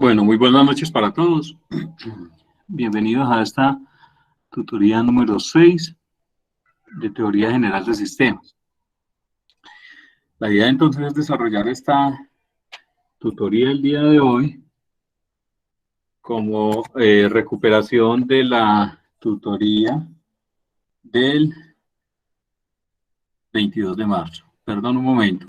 Bueno, muy buenas noches para todos. Bienvenidos a esta tutoría número 6 de Teoría General de Sistemas. La idea entonces es desarrollar esta tutoría el día de hoy como recuperación de la tutoría del 22 de marzo. Perdón un momento.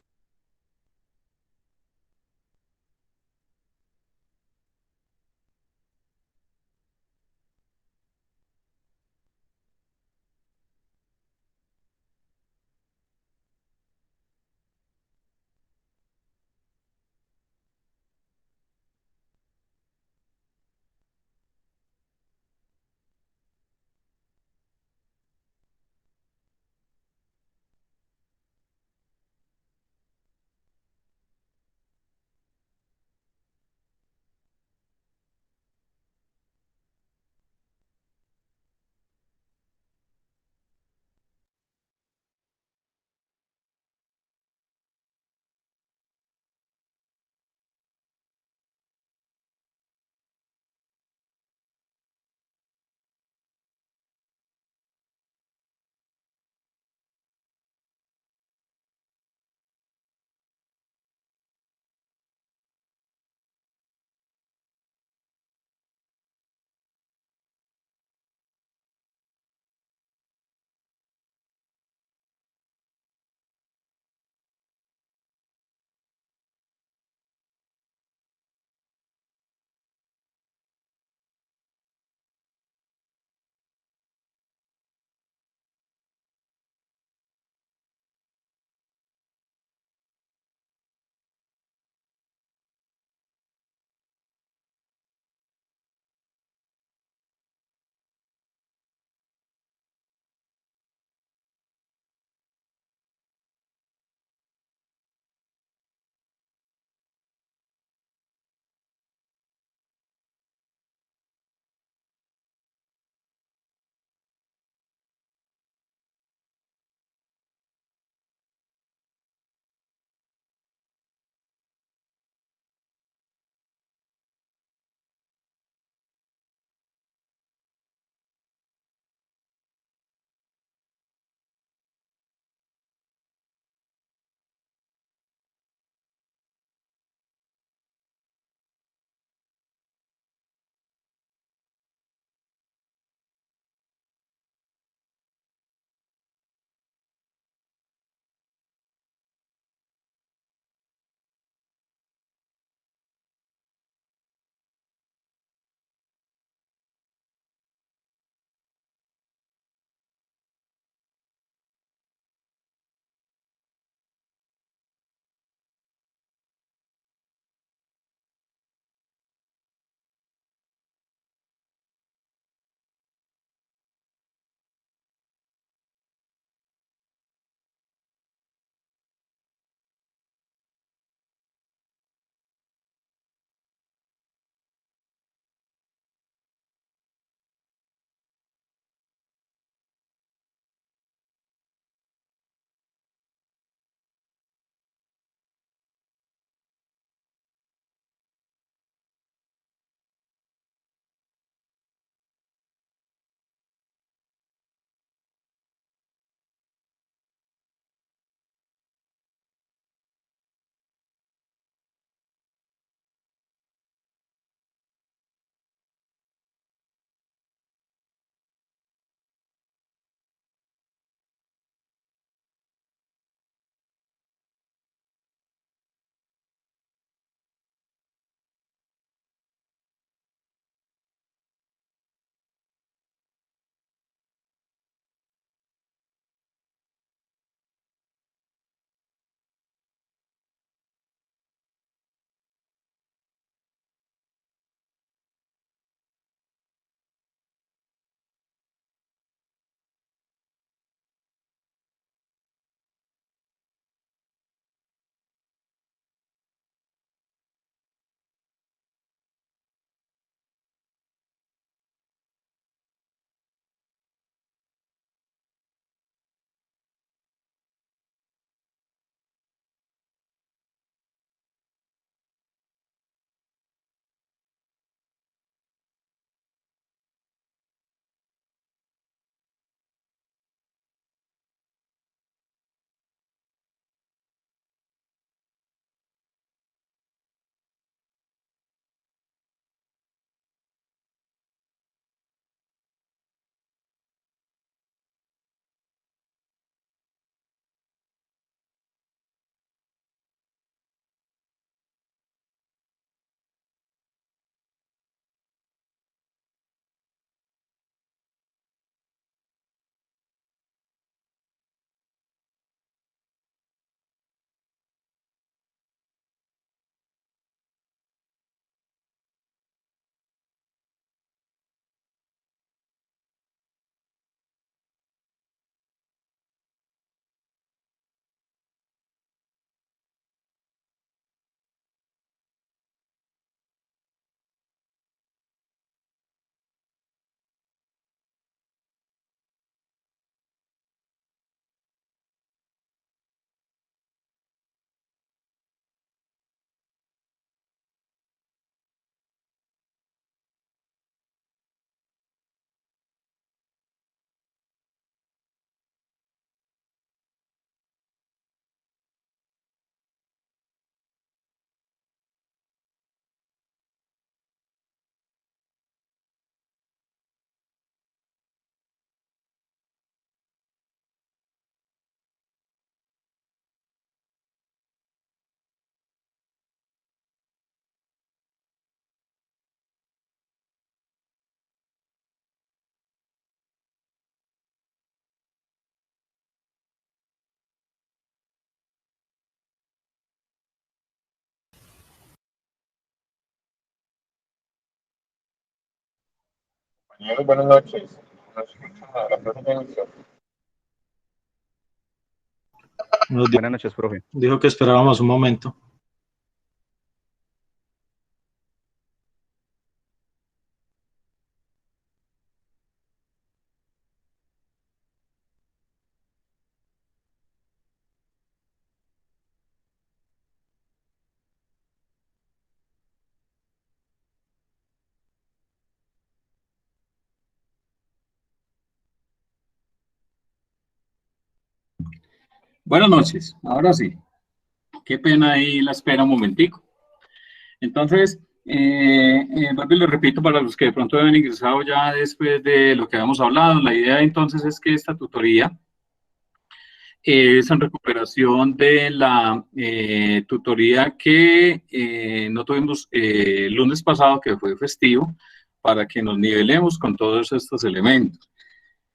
Muy buenas noches. ¿No escucha la profe Jennifer? Buenas noches, profe. Dijo que esperábamos un momento. Buenas noches, ahora sí. Qué pena ahí la espera un momentico. Entonces, vuelvo y le repito para los que de pronto han ingresado ya después de lo que habíamos hablado, la idea entonces es que esta tutoría es en recuperación de la tutoría que no tuvimos el lunes pasado, que fue festivo, para que nos nivelemos con todos estos elementos.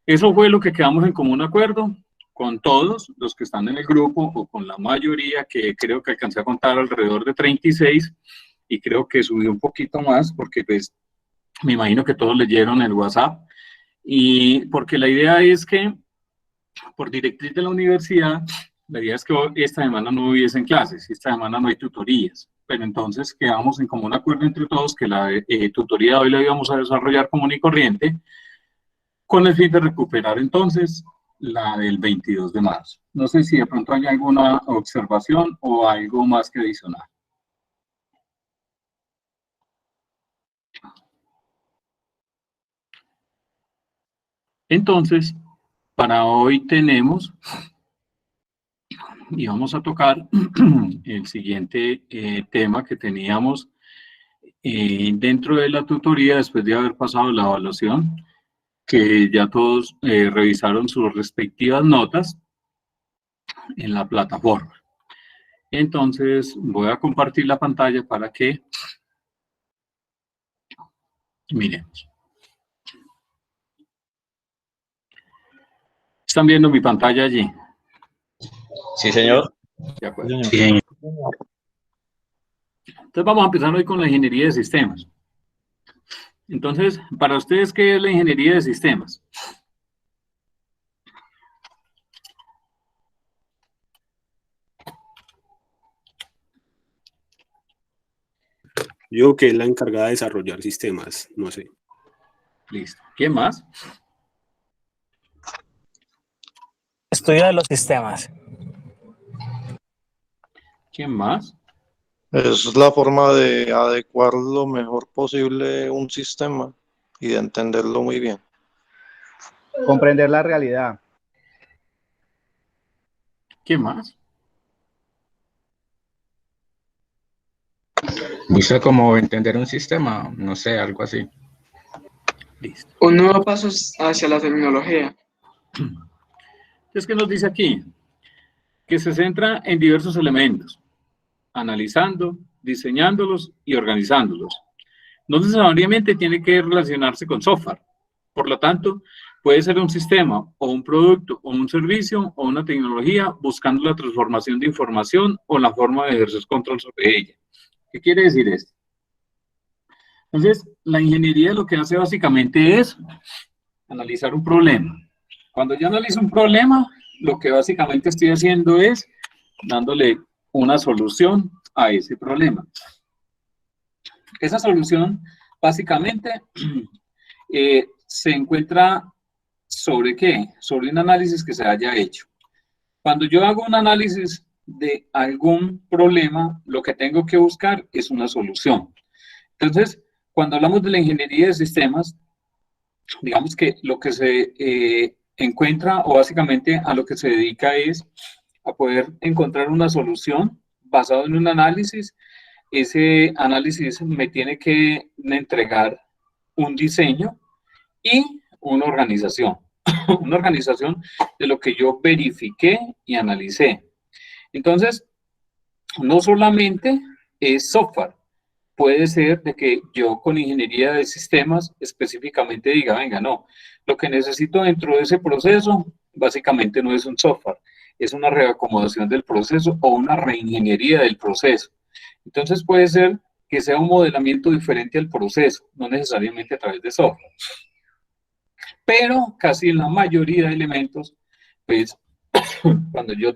Eso fue lo que quedamos en común acuerdo con todos los que están en el grupo, o con la mayoría, que creo que alcancé a contar alrededor de 36, y creo que subí un poquito más, porque pues me imagino que todos leyeron el WhatsApp, y porque la idea es que, por directriz de la universidad, la idea es que esta semana no hubiesen clases, y esta semana no hay tutorías, pero entonces quedamos en común acuerdo entre todos que la tutoría de hoy la íbamos a desarrollar común y corriente, con el fin de recuperar entonces la del 22 de marzo. No sé si de pronto hay alguna observación o algo más que adicionar. Entonces, para hoy tenemos, y vamos a tocar el siguiente tema que teníamos dentro de la tutoría, después de haber pasado la evaluación, que ya todos revisaron sus respectivas notas en la plataforma. Entonces, voy a compartir la pantalla para que miremos. ¿Están viendo mi pantalla allí? Sí, señor. De acuerdo. Sí, Sí. Entonces vamos a empezar hoy con la ingeniería de sistemas. Entonces, para ustedes, ¿qué es la ingeniería de sistemas? Yo que es la encargada de desarrollar sistemas, no sé. Listo. ¿Quién más? Estudio de los sistemas. ¿Quién más? Es la forma de adecuar lo mejor posible un sistema y de entenderlo muy bien. Comprender la realidad. ¿Quién más? Busca como entender un sistema, no sé, algo así. Listo. Un nuevo paso hacia la tecnología. Entonces, ¿qué nos dice aquí? Que se centra en diversos elementos, analizando, diseñándolos y organizándolos. No necesariamente tiene que relacionarse con software. Por lo tanto, puede ser un sistema, o un producto, o un servicio, o una tecnología, buscando la transformación de información o la forma de ejercer control sobre ella. ¿Qué quiere decir esto? Entonces, la ingeniería lo que hace básicamente es analizar un problema. Cuando yo analizo un problema, lo que básicamente estoy haciendo es dándole una solución a ese problema. Esa solución, básicamente, se encuentra ¿sobre qué? Sobre un análisis que se haya hecho. Cuando yo hago un análisis de algún problema, lo que tengo que buscar es una solución. Entonces, cuando hablamos de la ingeniería de sistemas, digamos que lo que se encuentra, o básicamente a lo que se dedica, es a poder encontrar una solución basada en un análisis. Ese análisis me tiene que entregar un diseño y una organización. Una organización de lo que yo verifiqué y analicé. Entonces, no solamente es software. Puede ser de que yo con ingeniería de sistemas específicamente diga, venga, no, lo que necesito dentro de ese proceso básicamente no es un software, es una reacomodación del proceso o una reingeniería del proceso. Entonces puede ser que sea un modelamiento diferente al proceso, no necesariamente a través de software. Pero casi en la mayoría de elementos, pues cuando yo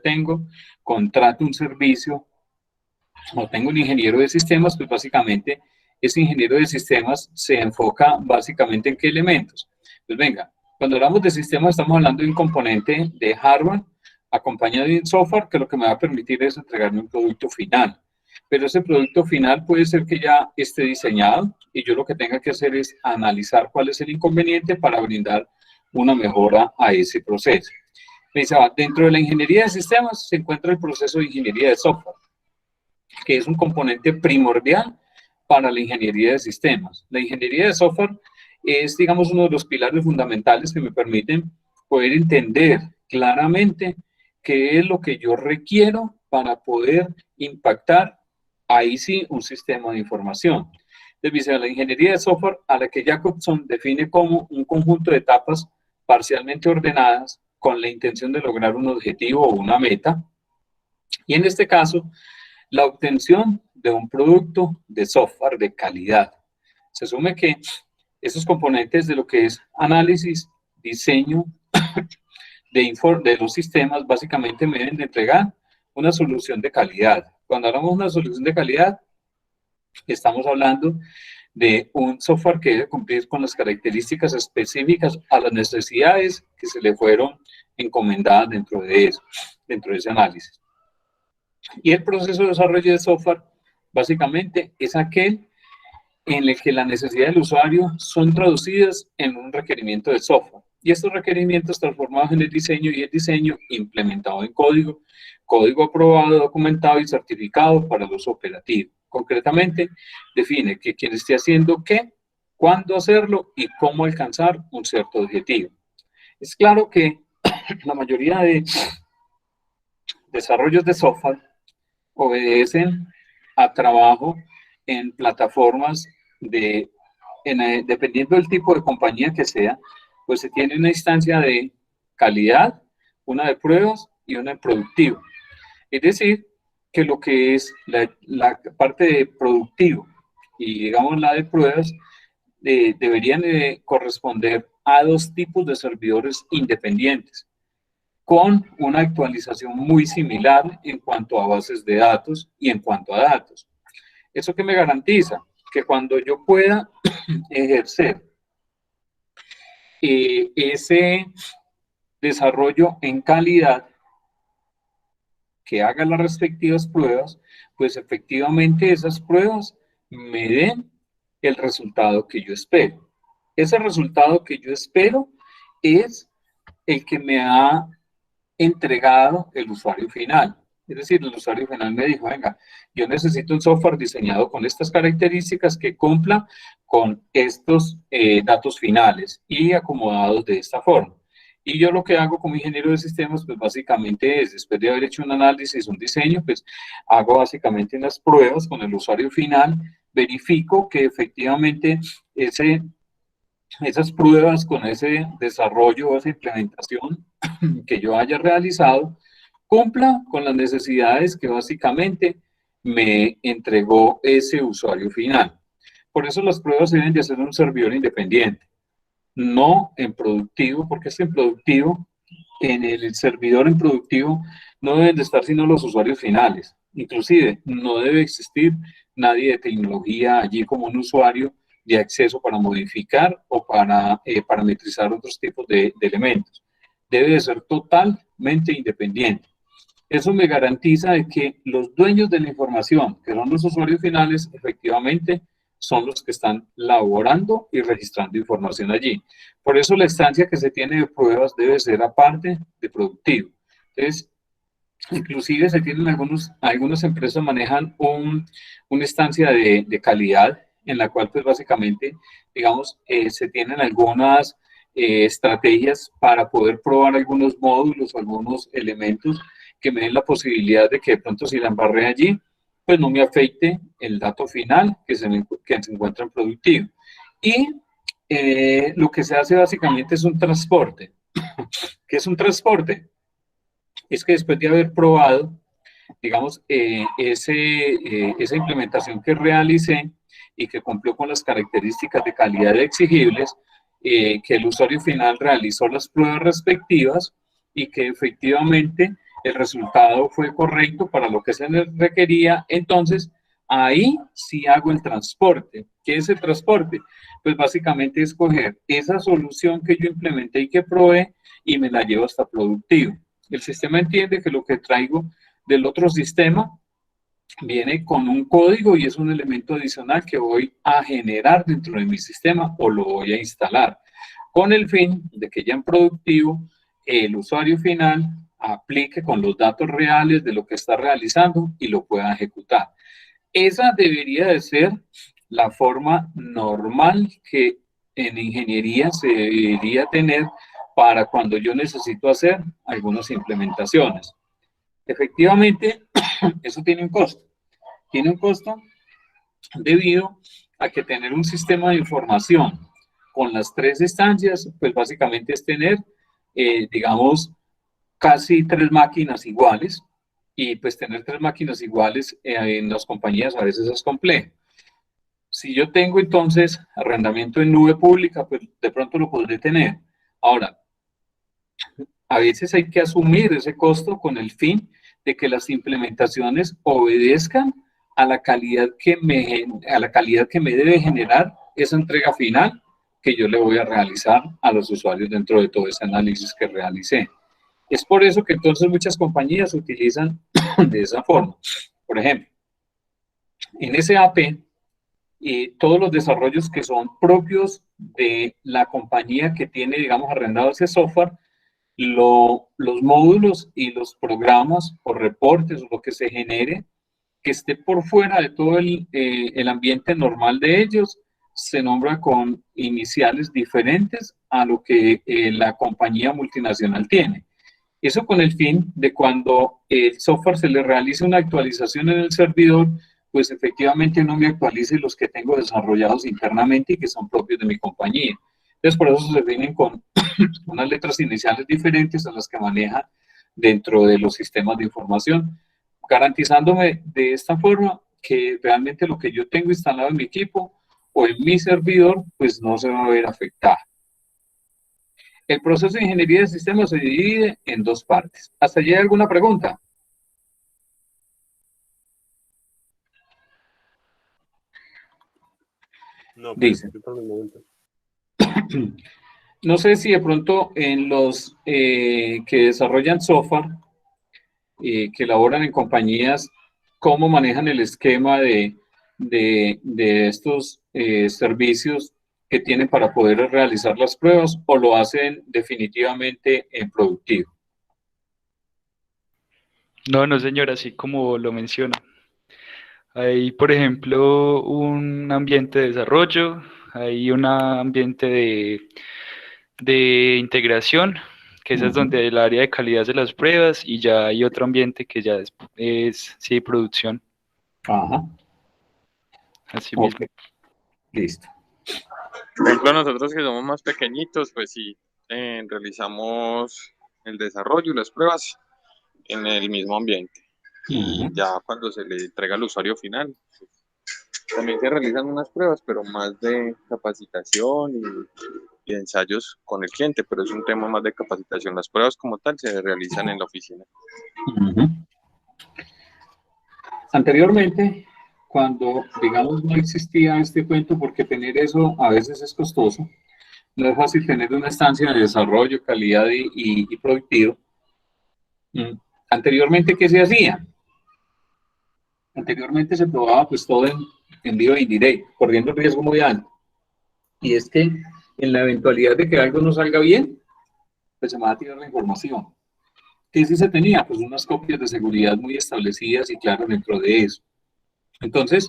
contrato un servicio o tengo un ingeniero de sistemas, pues básicamente ese ingeniero de sistemas se enfoca básicamente en qué elementos. Pues venga, cuando hablamos de sistemas estamos hablando de un componente de hardware acompañado de un software que lo que me va a permitir es entregarme un producto final. Pero ese producto final puede ser que ya esté diseñado y yo lo que tenga que hacer es analizar cuál es el inconveniente para brindar una mejora a ese proceso. Pensaba, dentro de la ingeniería de sistemas se encuentra el proceso de ingeniería de software, que es un componente primordial para la ingeniería de sistemas. La ingeniería de software es, digamos, uno de los pilares fundamentales que me permiten poder entender claramente qué es lo que yo requiero para poder impactar, ahí sí, un sistema de información. Entonces, la ingeniería de software, a la que Jacobson define como un conjunto de etapas parcialmente ordenadas con la intención de lograr un objetivo o una meta. Y en este caso, la obtención de un producto de software de calidad. Se asume que esos componentes de lo que es análisis, diseño de los sistemas, básicamente me deben de entregar una solución de calidad. Cuando hablamos de una solución de calidad, estamos hablando de un software que debe cumplir con las características específicas a las necesidades que se le fueron encomendadas dentro de eso, dentro de ese análisis. Y el proceso de desarrollo de software, básicamente, es aquel en el que las necesidades del usuario son traducidas en un requerimiento de software. Y estos requerimientos transformados en el diseño y el diseño implementado en código, código aprobado, documentado y certificado para el uso operativo. Concretamente, define que quien esté haciendo qué, cuándo hacerlo y cómo alcanzar un cierto objetivo. Es claro que la mayoría de desarrollos de software obedecen a trabajo en plataformas dependiendo del tipo de compañía que sea, pues se tiene una instancia de calidad, una de pruebas y una de productivo. Es decir, que lo que es la parte de productivo y digamos la de pruebas deberían corresponder a dos tipos de servidores independientes, con una actualización muy similar en cuanto a bases de datos y en cuanto a datos. ¿Eso qué me garantiza? Que cuando yo pueda ejercer ese desarrollo en calidad, que haga las respectivas pruebas, pues efectivamente esas pruebas me den el resultado que yo espero. Ese resultado que yo espero es el que me ha entregado el usuario final. Es decir, el usuario final me dijo, venga, yo necesito un software diseñado con estas características que cumpla con estos datos finales y acomodados de esta forma. Y yo lo que hago como ingeniero de sistemas, pues básicamente es, después de haber hecho un análisis, un diseño, pues hago básicamente unas pruebas con el usuario final, verifico que efectivamente esas pruebas con ese desarrollo, esa implementación que yo haya realizado, cumpla con las necesidades que básicamente me entregó ese usuario final. Por eso las pruebas deben de ser un servidor independiente, no en productivo, porque es en productivo, en el servidor en productivo no deben de estar sino los usuarios finales. Inclusive no debe existir nadie de tecnología allí como un usuario de acceso para modificar o para parametrizar otros tipos de elementos. Debe de ser totalmente independiente. Eso me garantiza de que los dueños de la información, que son los usuarios finales, efectivamente son los que están laborando y registrando información allí. Por eso la instancia que se tiene de pruebas debe ser aparte de productivo. Entonces, inclusive se tienen algunas empresas manejan una instancia de calidad en la cual pues básicamente, digamos, se tienen algunas estrategias para poder probar algunos módulos, algunos elementos que me den la posibilidad de que de pronto si la embarré allí, pues no me afecte el dato final que se encuentra en productivo. Y lo que se hace básicamente es un transporte. ¿Qué es un transporte? Es que después de haber probado, digamos, esa implementación que realicé y que cumplió con las características de calidad exigibles, que el usuario final realizó las pruebas respectivas y que efectivamente el resultado fue correcto para lo que se le requería. Entonces, ahí sí hago el transporte. ¿Qué es el transporte? Pues básicamente escoger esa solución que yo implementé y que probé y me la llevo hasta productivo. El sistema entiende que lo que traigo del otro sistema viene con un código y es un elemento adicional que voy a generar dentro de mi sistema o lo voy a instalar, con el fin de que ya en productivo el usuario final aplique con los datos reales de lo que está realizando y lo pueda ejecutar. Esa debería de ser la forma normal que en ingeniería se debería tener para cuando yo necesito hacer algunas implementaciones. Efectivamente, eso tiene un costo. Tiene un costo debido a que tener un sistema de información con las 3 instancias, pues básicamente es tener, digamos, casi 3 máquinas iguales, y pues tener 3 máquinas iguales en las compañías a veces es complejo. Si yo tengo entonces arrendamiento en nube pública, pues de pronto lo podré tener. Ahora, a veces hay que asumir ese costo con el fin de que las implementaciones obedezcan a la calidad que me debe generar esa entrega final que yo le voy a realizar a los usuarios dentro de todo ese análisis que realicé. Es por eso que entonces muchas compañías utilizan de esa forma. Por ejemplo, en SAP, todos los desarrollos que son propios de la compañía que tiene, digamos, arrendado ese software, los módulos y los programas o reportes o lo que se genere, que esté por fuera de todo el ambiente normal de ellos, se nombra con iniciales diferentes a lo que la compañía multinacional tiene. Eso con el fin de cuando el software se le realice una actualización en el servidor, pues efectivamente no me actualice los que tengo desarrollados internamente y que son propios de mi compañía. Entonces, por eso se vienen con unas letras iniciales diferentes a las que maneja dentro de los sistemas de información, garantizándome de esta forma que realmente lo que yo tengo instalado en mi equipo o en mi servidor, pues no se va a ver afectado. El proceso de ingeniería de sistemas se divide en 2 partes. ¿Hasta allí hay alguna pregunta? No, Dice. por el momento. No sé si de pronto en los que desarrollan software, que elaboran en compañías, cómo manejan el esquema de estos servicios que tienen para poder realizar las pruebas, o lo hacen definitivamente en productivo. No, señor, así como lo menciona. Hay, por ejemplo, un ambiente de desarrollo, hay un ambiente de integración, que esa es donde el área de calidad hace las pruebas, y ya hay otro ambiente que ya es sí, producción. Ajá. Así mismo. Listo. Por ejemplo, nosotros que somos más pequeñitos, pues sí, realizamos el desarrollo y las pruebas en el mismo ambiente. Y ya cuando se le entrega al usuario final, pues, también se realizan unas pruebas, pero más de capacitación y ensayos con el cliente, pero es un tema más de capacitación. Las pruebas como tal se realizan en la oficina. Anteriormente, cuando, digamos, no existía este cuento, porque tener eso a veces es costoso, no es fácil tener una estancia de desarrollo, calidad y productivo. Anteriormente, ¿qué se hacía? Anteriormente se probaba pues todo en vivo e indirecto, corriendo un riesgo muy alto. Y es que en la eventualidad de que algo no salga bien, pues se va a tirar la información. ¿Qué sí se tenía? Pues unas copias de seguridad muy establecidas y claras dentro de eso. Entonces,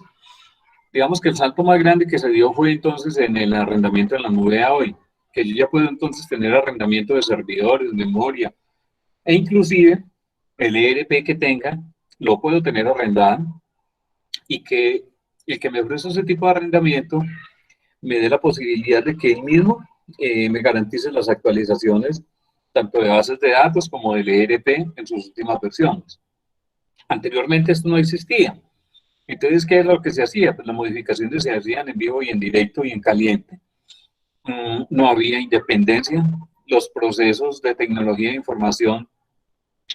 digamos que el salto más grande que se dio fue entonces en el arrendamiento en la nube a hoy, que yo ya puedo entonces tener arrendamiento de servidores, memoria, e inclusive el ERP que tenga, lo puedo tener arrendado, y que el que me ofrece ese tipo de arrendamiento me dé la posibilidad de que él mismo me garantice las actualizaciones tanto de bases de datos como del ERP en sus últimas versiones. Anteriormente esto no existía. Entonces, ¿qué es lo que se hacía? Pues las modificaciones se hacían en vivo y en directo y en caliente. no había independencia, los procesos de tecnología de información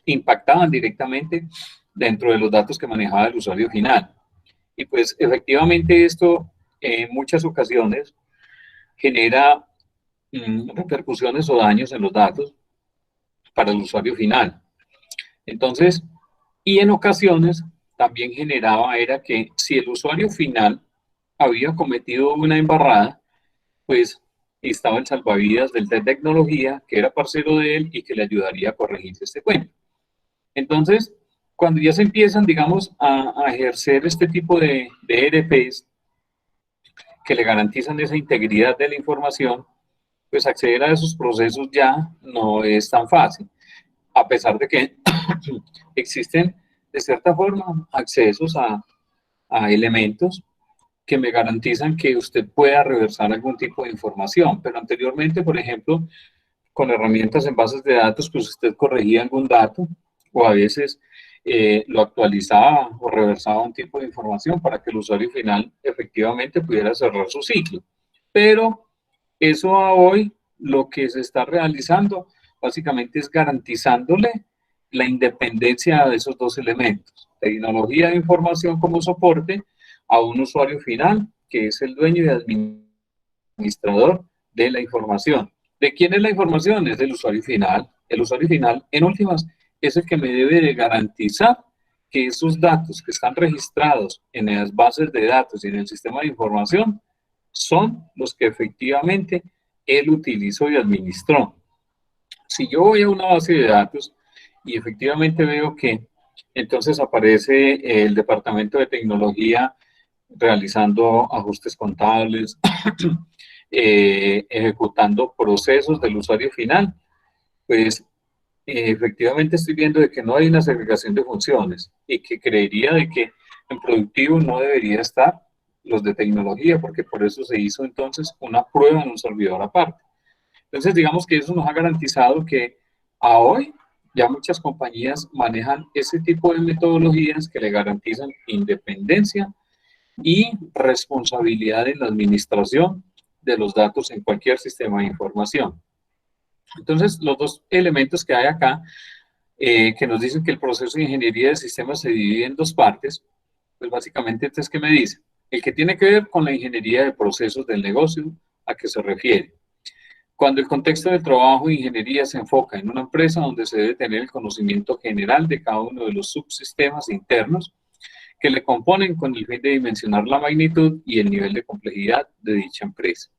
impactaban directamente dentro de los datos que manejaba el usuario final. Y pues efectivamente esto en muchas ocasiones genera repercusiones o daños en los datos para el usuario final. Entonces, y en ocasiones también generaba era que si el usuario final había cometido una embarrada, pues estaba el salvavidas del de tecnología, que era parcero de él y que le ayudaría a corregir este cuento. Entonces, cuando ya se empiezan, digamos, a ejercer este tipo de ERPs que le garantizan esa integridad de la información, pues acceder a esos procesos ya no es tan fácil, a pesar de que existen, de cierta forma, accesos a elementos que me garantizan que usted pueda reversar algún tipo de información. Pero anteriormente, por ejemplo, con herramientas en bases de datos, pues usted corregía algún dato o a veces lo actualizaba o reversaba un tipo de información para que el usuario final efectivamente pudiera cerrar su ciclo. Pero eso a hoy lo que se está realizando básicamente es garantizándole la independencia de esos dos elementos, tecnología de información como soporte a un usuario final que es el dueño y administrador de la información. ¿De quién es la información? Es del usuario final. El usuario final, en últimas, es el que me debe de garantizar que esos datos que están registrados en las bases de datos y en el sistema de información son los que efectivamente él utilizó y administró. Si yo voy a una base de datos y efectivamente veo que entonces aparece el departamento de tecnología realizando ajustes contables, ejecutando procesos del usuario final, pues efectivamente estoy viendo de que no hay una segregación de funciones y que creería de que en productivo no debería estar los de tecnología, porque por eso se hizo entonces una prueba en un servidor aparte. Entonces, digamos que eso nos ha garantizado que a hoy ya muchas compañías manejan ese tipo de metodologías que le garantizan independencia y responsabilidad en la administración de los datos en cualquier sistema de información. Entonces, los dos elementos que hay acá, que nos dicen que el proceso de ingeniería de sistemas se divide en dos partes, pues básicamente este es que me dice, el que tiene que ver con la ingeniería de procesos del negocio, ¿a qué se refiere? Cuando el contexto del trabajo de ingeniería se enfoca en una empresa donde se debe tener el conocimiento general de cada uno de los subsistemas internos que le componen con el fin de dimensionar la magnitud y el nivel de complejidad de dicha empresa.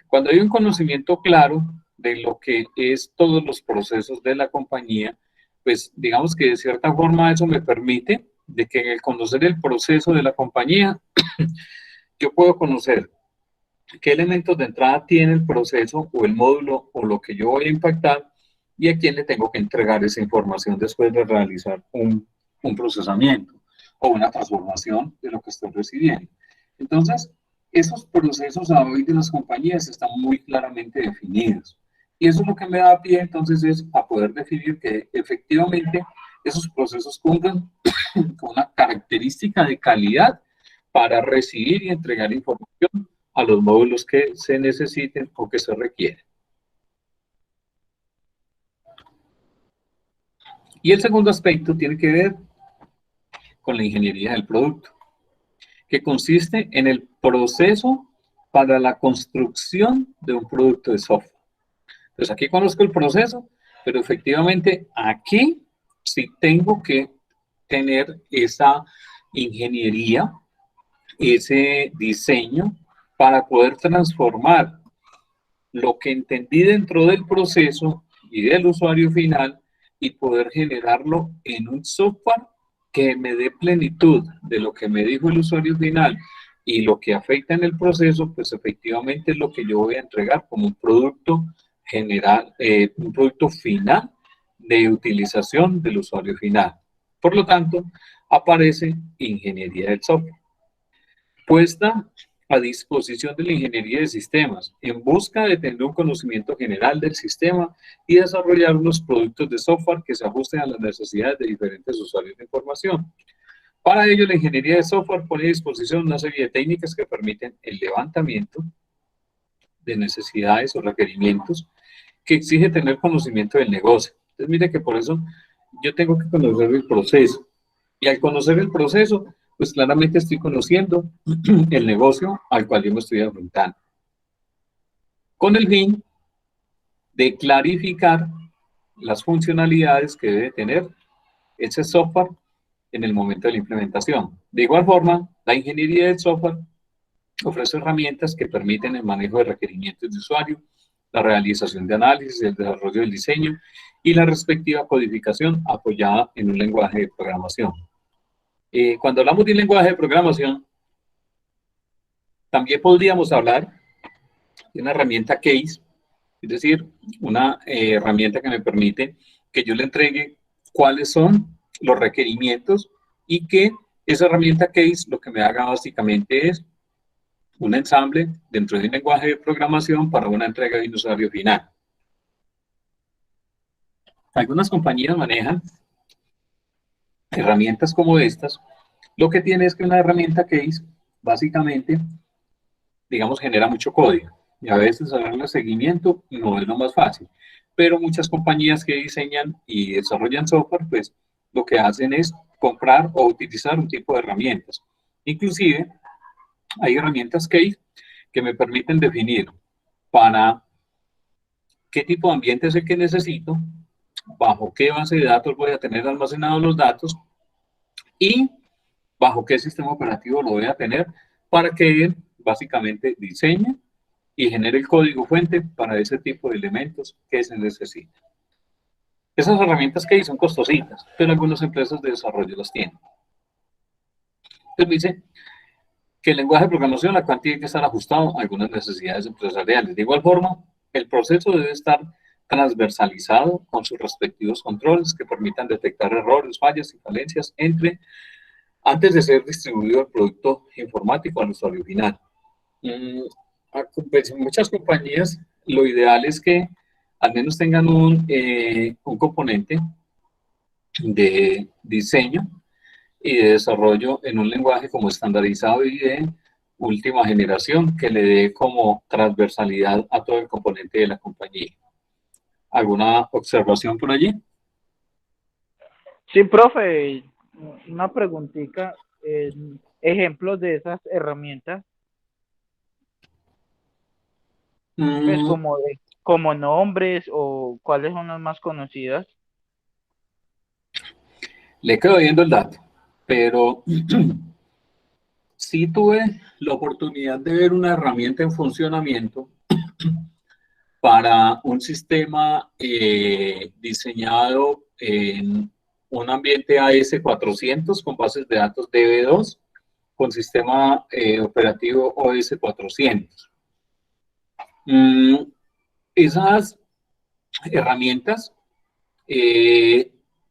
Cuando hay un conocimiento claro de lo que es todos los procesos de la compañía, pues digamos que de cierta forma eso me permite de que en el conocer el proceso de la compañía, yo puedo conocer qué elementos de entrada tiene el proceso o el módulo o lo que yo voy a impactar y a quién le tengo que entregar esa información después de realizar un procesamiento o una transformación de lo que estoy recibiendo. Entonces, esos procesos a hoy de las compañías están muy claramente definidos. Y eso es lo que me da pie entonces es a poder definir que efectivamente esos procesos cumplan con una característica de calidad para recibir y entregar información a los módulos que se necesiten o que se requieren. Y el segundo aspecto tiene que ver con la ingeniería del producto, que consiste en el proceso para la construcción de un producto de software. Entonces aquí conozco el proceso, pero efectivamente aquí sí tengo que tener esa ingeniería, ese diseño para poder transformar lo que entendí dentro del proceso y del usuario final y poder generarlo en un software que me dé plenitud de lo que me dijo el usuario final y lo que afecta en el proceso, pues efectivamente es lo que yo voy a entregar como un producto general, un producto final de utilización del usuario final. Por lo tanto, aparece ingeniería del software, puesta a disposición de la ingeniería de sistemas, en busca de tener un conocimiento general del sistema y desarrollar unos productos de software que se ajusten a las necesidades de diferentes usuarios de información. Para ello, la ingeniería de software pone a disposición una serie de técnicas que permiten el levantamiento de necesidades o requerimientos que exige tener conocimiento del negocio. Entonces, mire que por eso yo tengo que conocer el proceso. Y al conocer el proceso, pues claramente estoy conociendo el negocio al cual yo me estoy enfrentando. Con el fin de clarificar las funcionalidades que debe tener ese software en el momento de la implementación. De igual forma, la ingeniería del software ofrece herramientas que permiten el manejo de requerimientos de usuario, la realización de análisis, el desarrollo del diseño y la respectiva codificación apoyada en un lenguaje de programación. Cuando hablamos de un lenguaje de programación, también podríamos hablar de una herramienta case, es decir, una herramienta que me permite que yo le entregue cuáles son los requerimientos y que esa herramienta case lo que me haga básicamente es un ensamble dentro de un lenguaje de programación para una entrega de un usuario final. Algunas compañías manejan herramientas como estas. Lo que tiene es que una herramienta case básicamente, digamos, genera mucho código y a veces darle seguimiento no es lo más fácil, pero muchas compañías que diseñan y desarrollan software, pues lo que hacen es comprar o utilizar un tipo de herramientas. Inclusive hay herramientas case que me permiten definir para qué tipo de ambiente es el que necesito, bajo qué base de datos voy a tener almacenados los datos y bajo qué sistema operativo lo voy a tener para que él básicamente diseñe y genere el código fuente para ese tipo de elementos que se necesitan. Esas herramientas que hay son costositas, pero algunas empresas de desarrollo las tienen. Entonces dice que el lenguaje de programación la cual tiene que estar ajustado a algunas necesidades empresariales. De igual forma, el proceso debe estar transversalizado con sus respectivos controles que permitan detectar errores, fallas y falencias antes de ser distribuido el producto informático al usuario final. Pues, muchas compañías, lo ideal es que al menos tengan un componente de diseño y de desarrollo en un lenguaje como estandarizado y de última generación que le dé como transversalidad a todo el componente de la compañía. ¿Alguna observación por allí? Sí, profe, una preguntita, ejemplos de esas herramientas, pues como nombres o cuáles son las más conocidas. Le quedo viendo el dato, pero sí tuve la oportunidad de ver una herramienta en funcionamiento para un sistema diseñado en un ambiente AS400 con bases de datos DB2 con sistema operativo OS400. Esas herramientas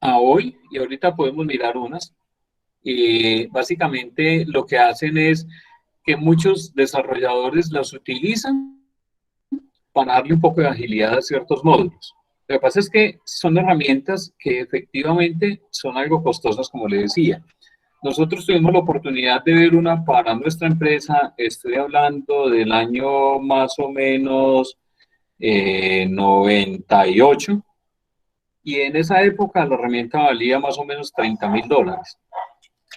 a hoy, y ahorita podemos mirar unas, básicamente lo que hacen es que muchos desarrolladores las utilizan para darle un poco de agilidad a ciertos módulos. Lo que pasa es que son herramientas que efectivamente son algo costosas, como le decía. Nosotros tuvimos la oportunidad de ver una para nuestra empresa, estoy hablando del año más o menos 98, y en esa época la herramienta valía más o menos $30,000. O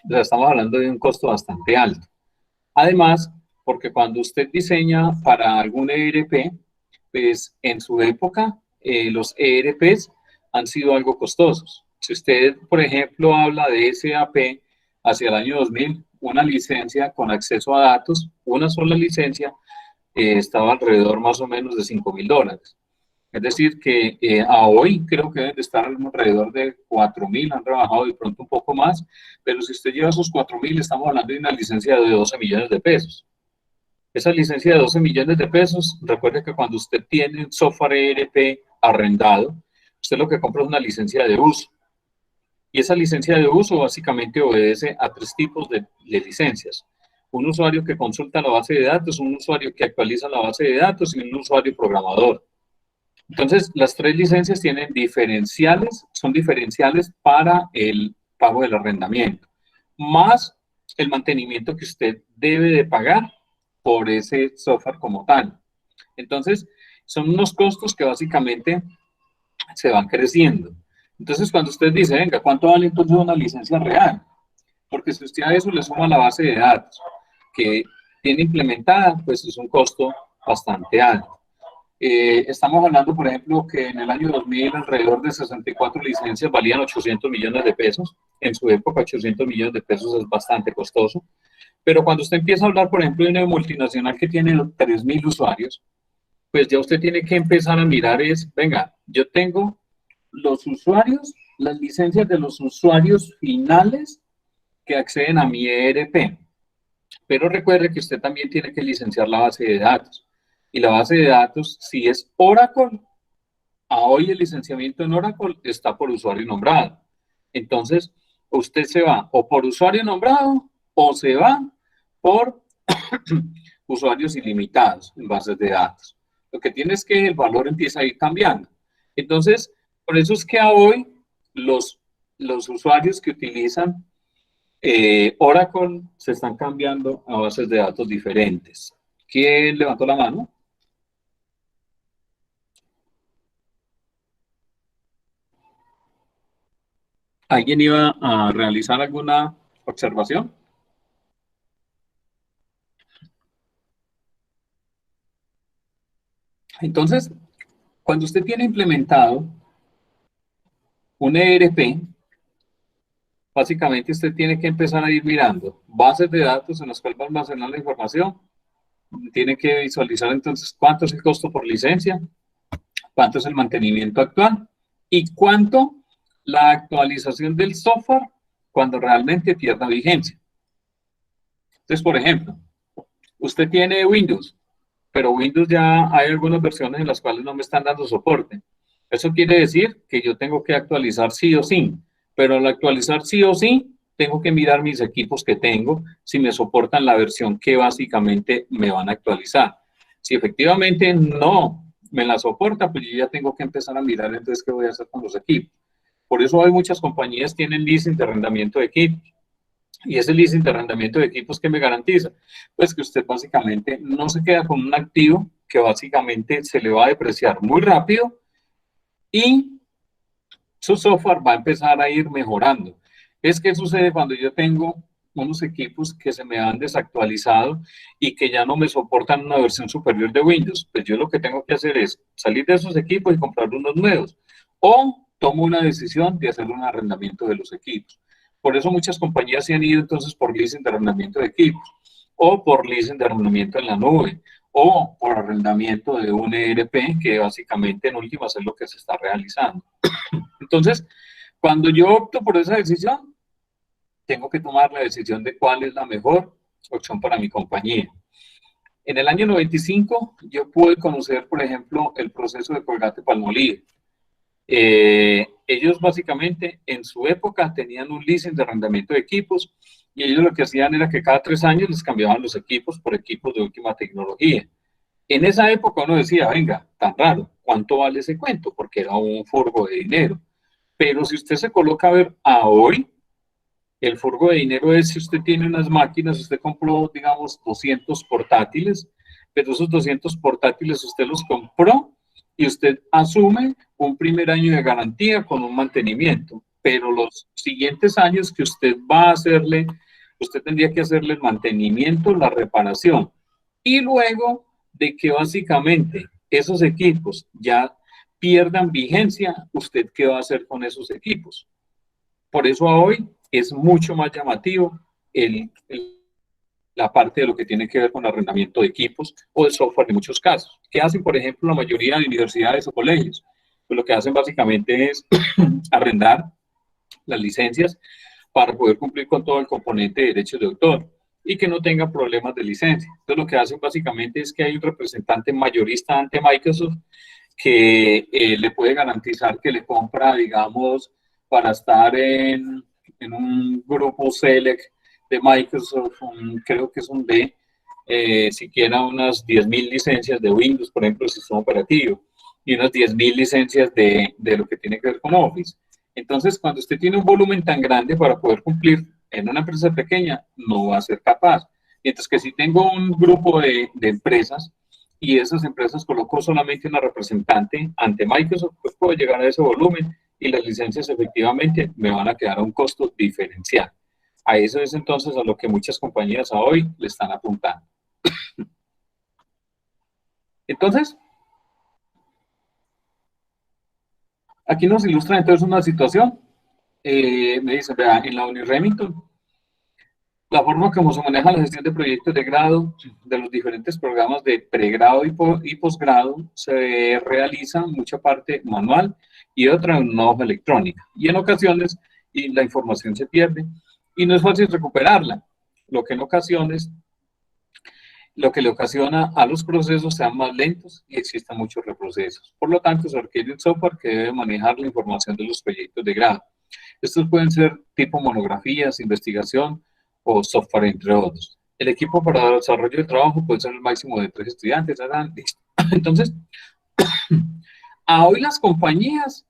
sea, estamos hablando de un costo bastante alto. Además, porque cuando usted diseña para algún ERP, pues en su época los ERPs han sido algo costosos. Si usted, por ejemplo, habla de SAP hacia el año 2000, una licencia con acceso a datos, una sola licencia, estaba alrededor más o menos de $5,000. Es decir, que a hoy creo que deben de estar alrededor de 4,000, han trabajado de pronto un poco más, pero si usted lleva esos 4,000, estamos hablando de una licencia de 12 millones de pesos. Esa licencia de 12 millones de pesos, recuerde que cuando usted tiene un software ERP arrendado, usted lo que compra es una licencia de uso. Y esa licencia de uso básicamente obedece a 3 tipos de licencias. Un usuario que consulta la base de datos, un usuario que actualiza la base de datos y un usuario programador. Entonces, las 3 licencias tienen diferenciales, son diferenciales para el pago del arrendamiento, más el mantenimiento que usted debe de pagar por ese software como tal. Entonces, son unos costos que básicamente se van creciendo. Entonces, cuando usted dice, venga, ¿cuánto vale entonces una licencia real? Porque si usted a eso le suma la base de datos que tiene implementada, pues es un costo bastante alto. Estamos hablando, por ejemplo, que en el año 2000 alrededor de 64 licencias valían 800 millones de pesos. En su época, 800 millones de pesos es bastante costoso. Pero cuando usted empieza a hablar, por ejemplo, de una multinacional que tiene 3.000 usuarios, pues ya usted tiene que empezar a mirar venga, yo tengo los usuarios, las licencias de los usuarios finales que acceden a mi ERP. Pero recuerde que usted también tiene que licenciar la base de datos. Y la base de datos, si es Oracle, a hoy el licenciamiento en Oracle está por usuario nombrado. Entonces, usted se va o por usuario nombrado o se va por usuarios ilimitados en bases de datos. Lo que tiene es que el valor empieza a ir cambiando. Entonces, por eso es que a hoy los usuarios que utilizan Oracle se están cambiando a bases de datos diferentes. ¿Quién levantó la mano? ¿Alguien iba a realizar alguna observación? Entonces, cuando usted tiene implementado un ERP, básicamente usted tiene que empezar a ir mirando bases de datos en las cuales va a almacenar la información. Tiene que visualizar entonces cuánto es el costo por licencia, cuánto es el mantenimiento actual y cuánto la actualización del software cuando realmente pierda vigencia. Entonces, por ejemplo, usted tiene Windows, pero Windows ya hay algunas versiones en las cuales no me están dando soporte. Eso quiere decir que yo tengo que actualizar sí o sí, pero al actualizar sí o sí, tengo que mirar mis equipos que tengo, si me soportan la versión que básicamente me van a actualizar. Si efectivamente no me la soporta, pues yo ya tengo que empezar a mirar entonces qué voy a hacer con los equipos. Por eso hoy muchas compañías tienen leasing de arrendamiento de equipos. Y ese leasing de arrendamiento de equipos, ¿qué me garantiza? Pues que usted básicamente no se queda con un activo que básicamente se le va a depreciar muy rápido y su software va a empezar a ir mejorando. ¿Qué sucede cuando yo tengo unos equipos que se me han desactualizado y que ya no me soportan una versión superior de Windows? Pues yo lo que tengo que hacer es salir de esos equipos y comprar unos nuevos. O tomo una decisión de hacer un arrendamiento de los equipos. Por eso muchas compañías se han ido entonces por leasing de arrendamiento de equipos, o por leasing de arrendamiento en la nube, o por arrendamiento de un ERP, que básicamente en últimas es lo que se está realizando. Entonces, cuando yo opto por esa decisión, tengo que tomar la decisión de cuál es la mejor opción para mi compañía. En el año 95, yo pude conocer, por ejemplo, el proceso de Colgate-Palmolive. Ellos básicamente en su época tenían un leasing de arrendamiento de equipos y ellos lo que hacían era que cada 3 años les cambiaban los equipos por equipos de última tecnología. En esa época uno decía, venga, tan raro, ¿cuánto vale ese cuento? Porque era un furgo de dinero. Pero si usted se coloca a ver a hoy, el furgo de dinero es si usted tiene unas máquinas, usted compró, digamos, 200 portátiles, pero esos 200 portátiles usted los compró y usted asume un primer año de garantía con un mantenimiento, pero los siguientes años que usted va a hacerle, usted tendría que hacerle el mantenimiento, la reparación, y luego de que básicamente esos equipos ya pierdan vigencia, ¿usted qué va a hacer con esos equipos? Por eso hoy es mucho más llamativo la parte de lo que tiene que ver con arrendamiento de equipos o de software en muchos casos. ¿Qué hacen, por ejemplo, la mayoría de universidades o colegios? Pues lo que hacen básicamente es arrendar las licencias para poder cumplir con todo el componente de derechos de autor y que no tengan problemas de licencia. Entonces lo que hacen básicamente es que hay un representante mayorista ante Microsoft que le puede garantizar que le compra, digamos, para estar en un grupo Select de Microsoft, creo que es un D, siquiera unas 10.000 licencias de Windows, por ejemplo, el sistema operativo, y unas 10.000 licencias de lo que tiene que ver con Office. Entonces, cuando usted tiene un volumen tan grande para poder cumplir en una empresa pequeña, no va a ser capaz. Mientras que si tengo un grupo de empresas y esas empresas colocó solamente una representante ante Microsoft, pues puedo llegar a ese volumen y las licencias efectivamente me van a quedar a un costo diferencial. A eso es entonces a lo que muchas compañías a hoy le están apuntando. Entonces, aquí nos ilustra entonces una situación. Me dice, vea, en la Uni Remington, la forma como se maneja la gestión de proyectos de grado de los diferentes programas de pregrado y posgrado se realiza mucha parte manual y otra en una hoja electrónica. Y en ocasiones la información se pierde y no es fácil recuperarla, lo que le ocasiona a los procesos sean más lentos y existan muchos reprocesos. Por lo tanto, se requiere un software que debe manejar la información de los proyectos de grado. Estos pueden ser tipo monografías, investigación o software, entre otros. El equipo para el desarrollo del trabajo puede ser el máximo de 3 estudiantes. Listo. Entonces, a hoy las compañías,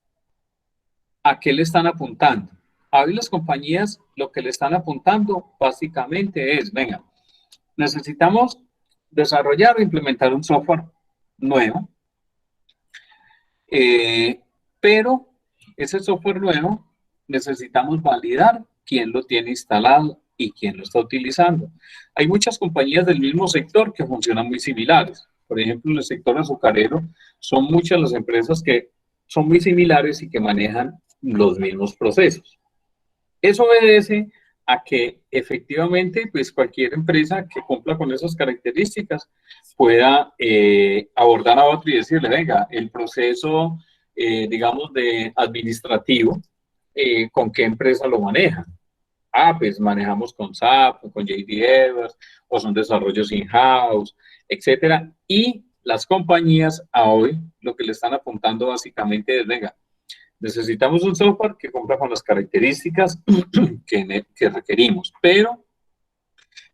¿a qué le están apuntando? A hoy las compañías lo que le están apuntando básicamente es, venga, necesitamos desarrollar o implementar un software nuevo, pero ese software nuevo necesitamos validar quién lo tiene instalado y quién lo está utilizando. Hay muchas compañías del mismo sector que funcionan muy similares. Por ejemplo, en el sector azucarero son muchas las empresas que son muy similares y que manejan los mismos procesos. Eso obedece a que efectivamente pues cualquier empresa que cumpla con esas características pueda abordar a otro y decirle, venga, el proceso, digamos, de administrativo, ¿con qué empresa lo maneja? Ah, pues manejamos con SAP, con JD Edwards, o son desarrollos in-house, etcétera. Y las compañías a hoy lo que le están apuntando básicamente es, venga, necesitamos un software que cumpla con las características que requerimos, pero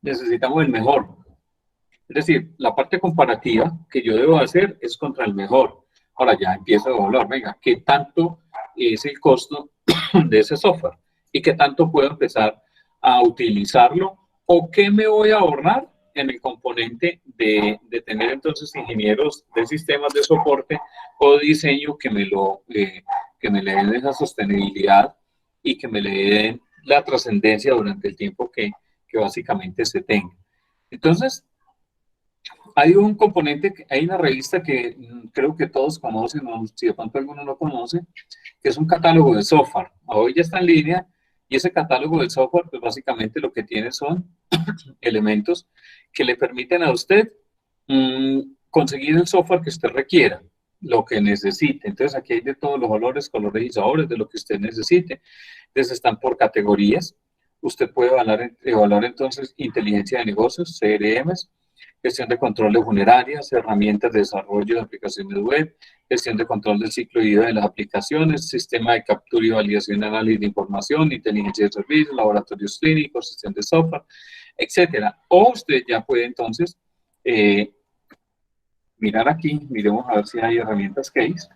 necesitamos el mejor. Es decir, la parte comparativa que yo debo hacer es contra el mejor. Ahora ya empiezo a evaluar, venga, ¿qué tanto es el costo de ese software? ¿Y qué tanto puedo empezar a utilizarlo? ¿O qué me voy a ahorrar en el componente de tener entonces ingenieros de sistemas de soporte o diseño que me le den esa sostenibilidad y que me le den la trascendencia durante el tiempo que básicamente se tenga? Entonces, hay un componente, hay una revista que creo que todos conocen, o si de pronto alguno no conoce, que es un catálogo de software. Hoy ya está en línea y ese catálogo de software, pues básicamente lo que tiene son elementos que le permiten a usted conseguir el software que usted requiera, lo que necesite. Entonces aquí hay de todos los valores, colores y sabores de lo que usted necesite. Entonces están por categorías. Usted puede evaluar entonces inteligencia de negocios, CRMs, gestión de control de funerarias, herramientas de desarrollo de aplicaciones web, gestión de control del ciclo de vida de las aplicaciones, sistema de captura y validación de análisis de información, inteligencia de servicios, laboratorios clínicos, gestión de software, etcétera. O usted ya puede entonces mirar aquí, miremos a ver si hay herramientas case.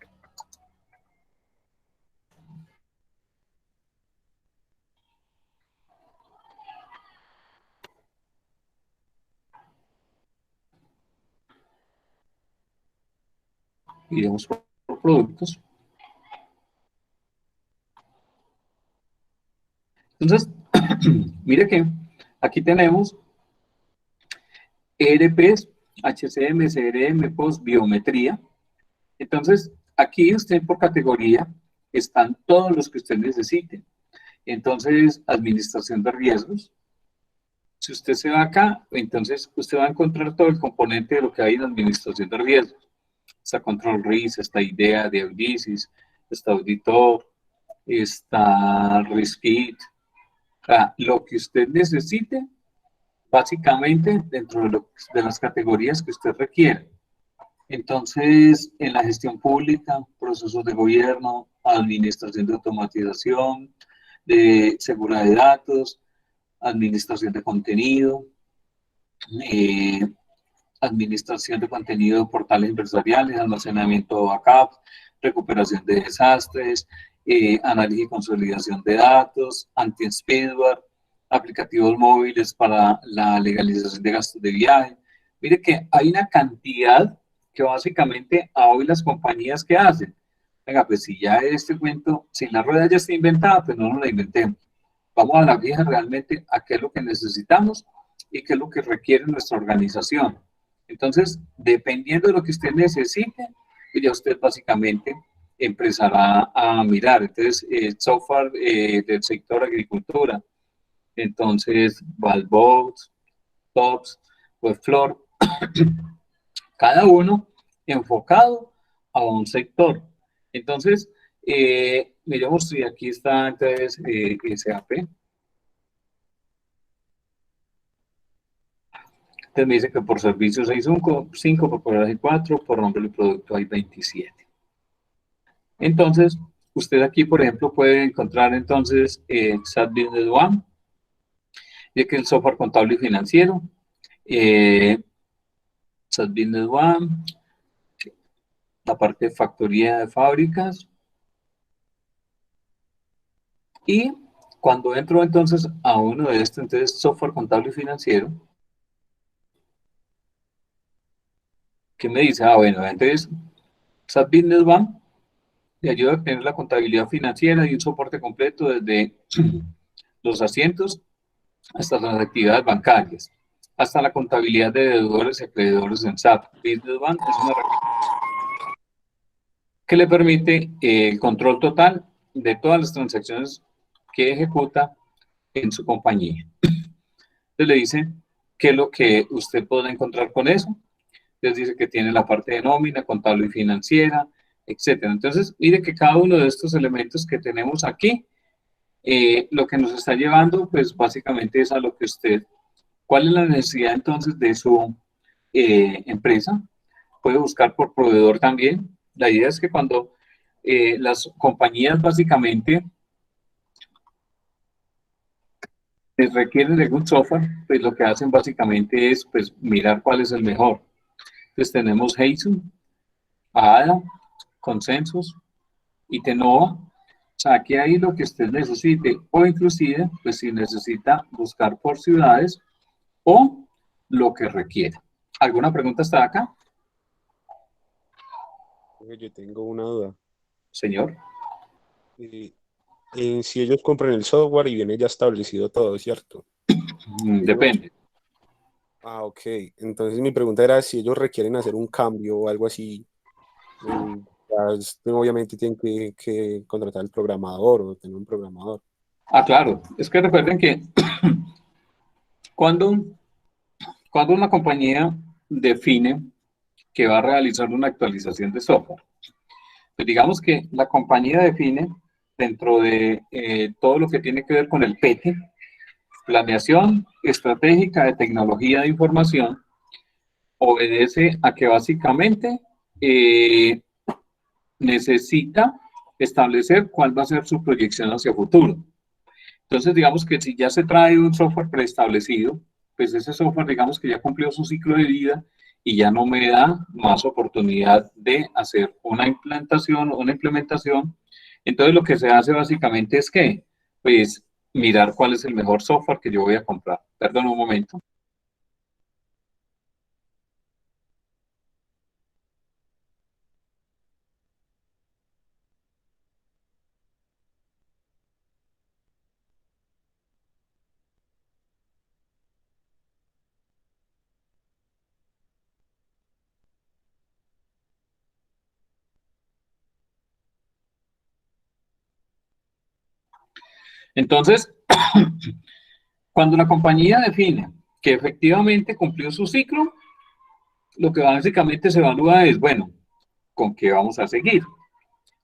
Iremos por productos. Entonces, mire que aquí tenemos ERPs, HCM, CRM, POS, biometría. Entonces, aquí usted por categoría están todos los que usted necesite. Entonces, administración de riesgos. Si usted se va acá, entonces usted va a encontrar todo el componente de lo que hay en administración de riesgos. Está Control Risk, está IDEA de Audicis, está Auditor, está Riskit. Lo que usted necesite, básicamente dentro de las categorías que usted requiere. Entonces, en la gestión pública, procesos de gobierno, administración de automatización, de seguridad de datos, administración de contenido, administración de contenido de portales empresariales, almacenamiento de backup, recuperación de desastres, análisis y consolidación de datos, anti-spyware, aplicativos móviles para la legalización de gastos de viaje. Mire que hay una cantidad que básicamente a hoy las compañías que hacen, venga, pues si ya este cuento, si la rueda ya está inventada, pues no nos la inventemos. Vamos a la vieja realmente a qué es lo que necesitamos y qué es lo que requiere nuestra organización. Entonces, dependiendo de lo que usted necesite, pues ya usted básicamente empezará a mirar. Entonces, software del sector agricultura, entonces, Valbox, Tops, Webflow, cada uno enfocado a un sector. Entonces, miremos si aquí está entonces SAP. Entonces me dice que por servicios hay 5, por producto hay 4, por nombre del producto hay 27. Entonces, usted aquí, por ejemplo, puede encontrar entonces SAP Business One, ya que es el software contable y financiero, SAP Business One, la parte de factoría de fábricas. Y cuando entro entonces a uno de estos, entonces software contable y financiero, ¿qué me dice? Ah, bueno, entonces SAP Business One le ayuda a tener la contabilidad financiera y un soporte completo desde los asientos hasta las actividades bancarias, hasta la contabilidad de deudores y acreedores en SAP. Business One es una herramienta que le permite el control total de todas las transacciones que ejecuta en su compañía. Entonces le dice qué es lo que usted puede encontrar con eso. Les dice que tiene la parte de nómina, contable y financiera, etcétera. Entonces, mire que cada uno de estos elementos que tenemos aquí, lo que nos está llevando, pues básicamente es a lo que usted, ¿cuál es la necesidad entonces de su empresa? Puede buscar por proveedor también. La idea es que cuando las compañías básicamente requieren de algún software, pues lo que hacen básicamente es pues mirar cuál es el mejor. Entonces tenemos Heizu, ADA, Consensus y Tenova. O sea, aquí hay lo que usted necesite, o inclusive, pues si necesita buscar por ciudades o lo que requiera. ¿Alguna pregunta hasta acá? Yo tengo una duda. Señor. Si ellos compran el software y viene ya establecido todo, ¿cierto? Depende. Ah, ok. Entonces mi pregunta era si ellos requieren hacer un cambio o algo así. Obviamente tienen que contratar al programador o tener un programador. Ah, claro. Es que recuerden que cuando una compañía define que va a realizar una actualización de software, pues digamos que la compañía define dentro de todo lo que tiene que ver con el PT, planeación estratégica de tecnología de información, obedece a que básicamente necesita establecer cuál va a ser su proyección hacia futuro. Entonces, digamos que si ya se trae un software preestablecido, pues ese software, digamos que ya cumplió su ciclo de vida y ya no me da más oportunidad de hacer una implementación. Entonces, lo que se hace básicamente es que, pues, mirar cuál es el mejor software que yo voy a comprar. Perdón un momento. Entonces, cuando la compañía define que efectivamente cumplió su ciclo, lo que básicamente se evalúa es, bueno, ¿con qué vamos a seguir?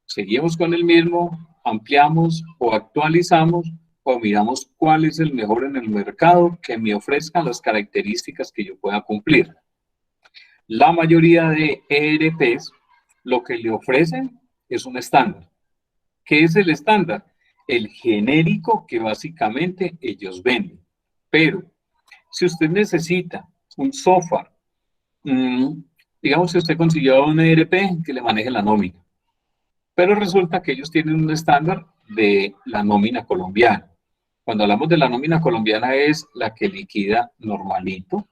¿Seguimos con el mismo, ampliamos o actualizamos o miramos cuál es el mejor en el mercado que me ofrezcan las características que yo pueda cumplir? La mayoría de ERPs lo que le ofrecen es un estándar. ¿Qué es el estándar? El genérico que básicamente ellos venden. Pero si usted necesita un software, digamos que usted consiguió un ERP que le maneje la nómina, pero resulta que ellos tienen un estándar de la nómina colombiana. Cuando hablamos de la nómina colombiana es la que liquida normalito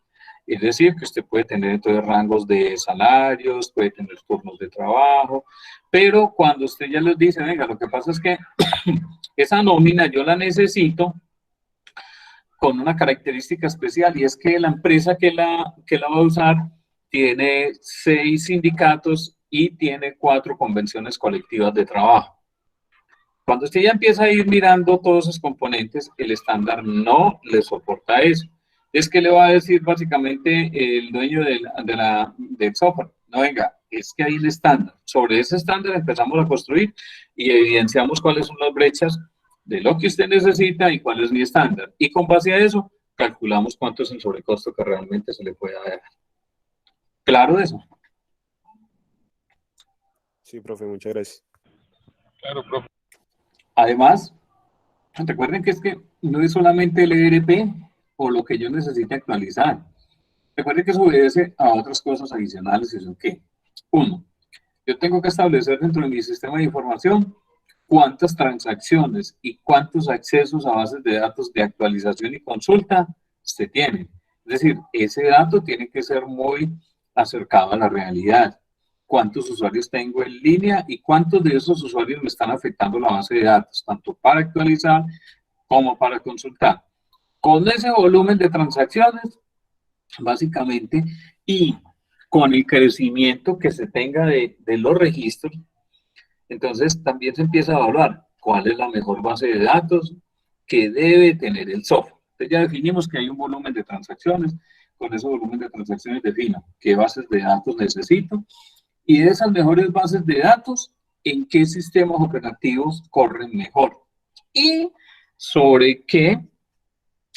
Es decir, que usted puede tener entonces rangos de salarios, puede tener turnos de trabajo, pero cuando usted ya les dice, venga, lo que pasa es que esa nómina yo la necesito con una característica especial, y es que la empresa que la va a usar tiene 6 sindicatos y tiene 4 convenciones colectivas de trabajo. Cuando usted ya empieza a ir mirando todos esos componentes, el estándar no le soporta eso. Es que le va a decir básicamente el dueño del software, no, venga, es que hay el estándar. Sobre ese estándar empezamos a construir y evidenciamos cuáles son las brechas de lo que usted necesita y cuál es mi estándar. Y con base a eso, calculamos cuánto es el sobrecosto que realmente se le puede dar. ¿Claro eso? Sí, profe, muchas gracias. Claro, profe. Además, recuerden que es que no es solamente el ERP o lo que yo necesite actualizar. Recuerden que eso obedece a otras cosas adicionales, y son que, 1, yo tengo que establecer dentro de mi sistema de información cuántas transacciones y cuántos accesos a bases de datos de actualización y consulta se tienen. Es decir, ese dato tiene que ser muy acercado a la realidad. Cuántos usuarios tengo en línea y cuántos de esos usuarios me están afectando la base de datos, tanto para actualizar como para consultar. Con ese volumen de transacciones, básicamente, y con el crecimiento que se tenga de los registros, entonces también se empieza a evaluar cuál es la mejor base de datos que debe tener el software. Entonces ya definimos que hay un volumen de transacciones, con ese volumen de transacciones defino qué bases de datos necesito, y de esas mejores bases de datos, en qué sistemas operativos corren mejor, y sobre qué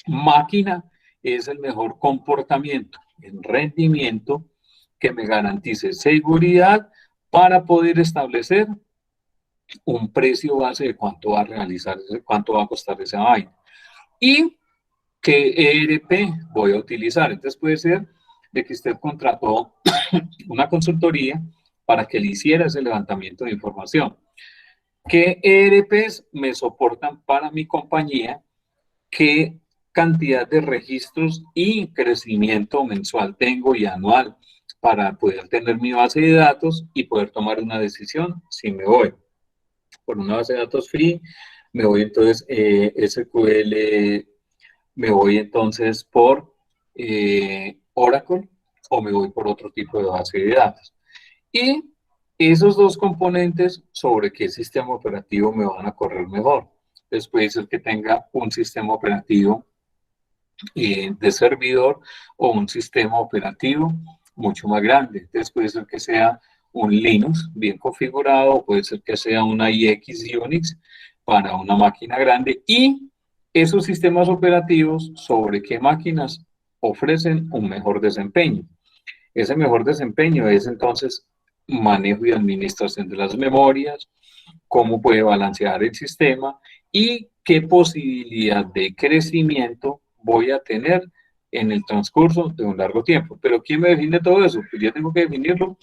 máquina es el mejor comportamiento en rendimiento que me garantice seguridad para poder establecer un precio base de cuánto va a realizar, cuánto va a costar esa vaina. Y qué ERP voy a utilizar. Entonces puede ser de que usted contrató una consultoría para que le hiciera ese levantamiento de información. ¿Qué ERPs me soportan para mi compañía? ¿Qué cantidad de registros y crecimiento mensual tengo y anual para poder tener mi base de datos y poder tomar una decisión si me voy por una base de datos free, me voy entonces SQL, me voy entonces por Oracle o me voy por otro tipo de base de datos? Y esos dos componentes, sobre qué sistema operativo me van a correr mejor. Entonces puede ser que tenga un sistema operativo de servidor o un sistema operativo mucho más grande. Entonces puede ser que sea un Linux bien configurado, puede ser que sea una IX Unix para una máquina grande, y esos sistemas operativos sobre qué máquinas ofrecen un mejor desempeño. Ese mejor desempeño es entonces manejo y administración de las memorias, cómo puede balancear el sistema y qué posibilidad de crecimiento voy a tener en el transcurso de un largo tiempo. Pero ¿quién me define todo eso? Pues yo tengo que definirlo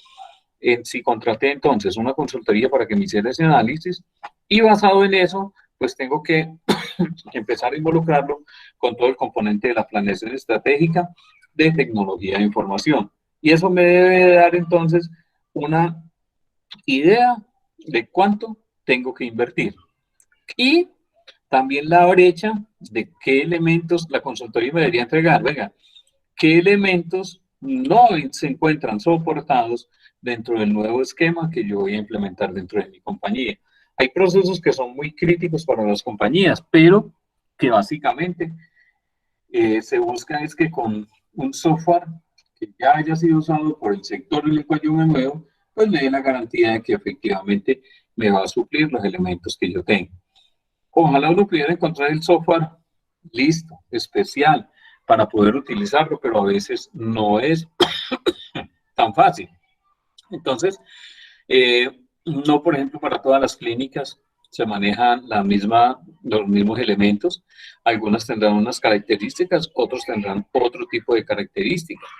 si contraté entonces una consultoría para que me hiciera ese análisis, y basado en eso, pues tengo que empezar a involucrarlo con todo el componente de la planeación estratégica de tecnología de información. Y eso me debe dar entonces una idea de cuánto tengo que invertir. Y también la brecha de qué elementos la consultoría me debería entregar. Venga, qué elementos no se encuentran soportados dentro del nuevo esquema que yo voy a implementar dentro de mi compañía. Hay procesos que son muy críticos para las compañías, pero que básicamente se busca es que con un software que ya haya sido usado por el sector en el cual yo me muevo, pues me dé la garantía de que efectivamente me va a suplir los elementos que yo tengo. Ojalá uno pudiera encontrar el software listo, especial, para poder utilizarlo, pero a veces no es tan fácil. Entonces, no, por ejemplo, para todas las clínicas se manejan los mismos elementos. Algunas tendrán unas características, otros tendrán otro tipo de características.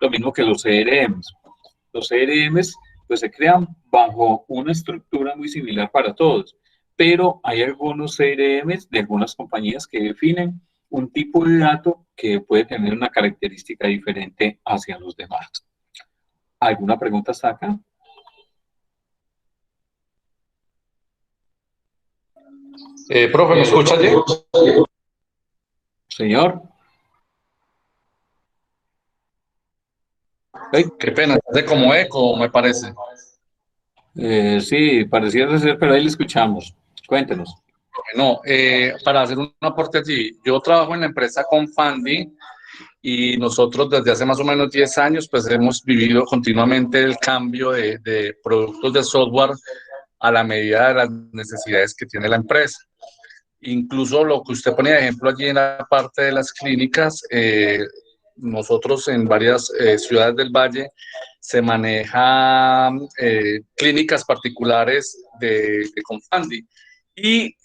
Lo mismo que los CRMs. Los CRMs pues, se crean bajo una estructura muy similar para todos, pero hay algunos CRMs de algunas compañías que definen un tipo de dato que puede tener una característica diferente hacia los demás. ¿Alguna pregunta hasta acá? Profe, ¿me escucha allí? Señor. Qué pena, hace como eco, me parece. Sí, pareciera ser, pero ahí le escuchamos. Cuéntenos. No, para hacer un aporte allí, yo trabajo en la empresa Confandi y nosotros desde hace más o menos 10 años pues hemos vivido continuamente el cambio de productos de software a la medida de las necesidades que tiene la empresa. Incluso lo que usted ponía de ejemplo allí en la parte de las clínicas, nosotros en varias ciudades del Valle se manejan clínicas particulares de Confandi. Y,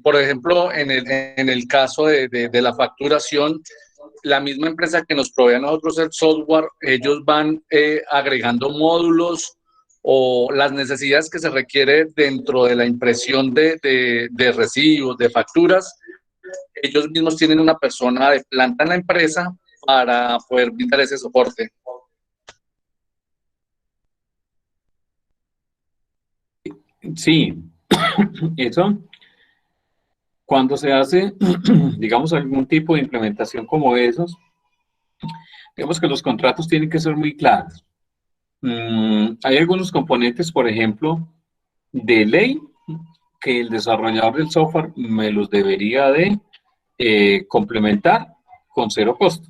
por ejemplo, en el caso de la facturación, la misma empresa que nos provee a nosotros el software, ellos van agregando módulos o las necesidades que se requiere dentro de la impresión de recibos, de facturas. Ellos mismos tienen una persona de planta en la empresa para poder brindar ese soporte. Sí, eso, cuando se hace, digamos, algún tipo de implementación como esos, digamos que los contratos tienen que ser muy claros. Hay algunos componentes, por ejemplo, de ley, que el desarrollador del software me los debería de complementar con cero costo.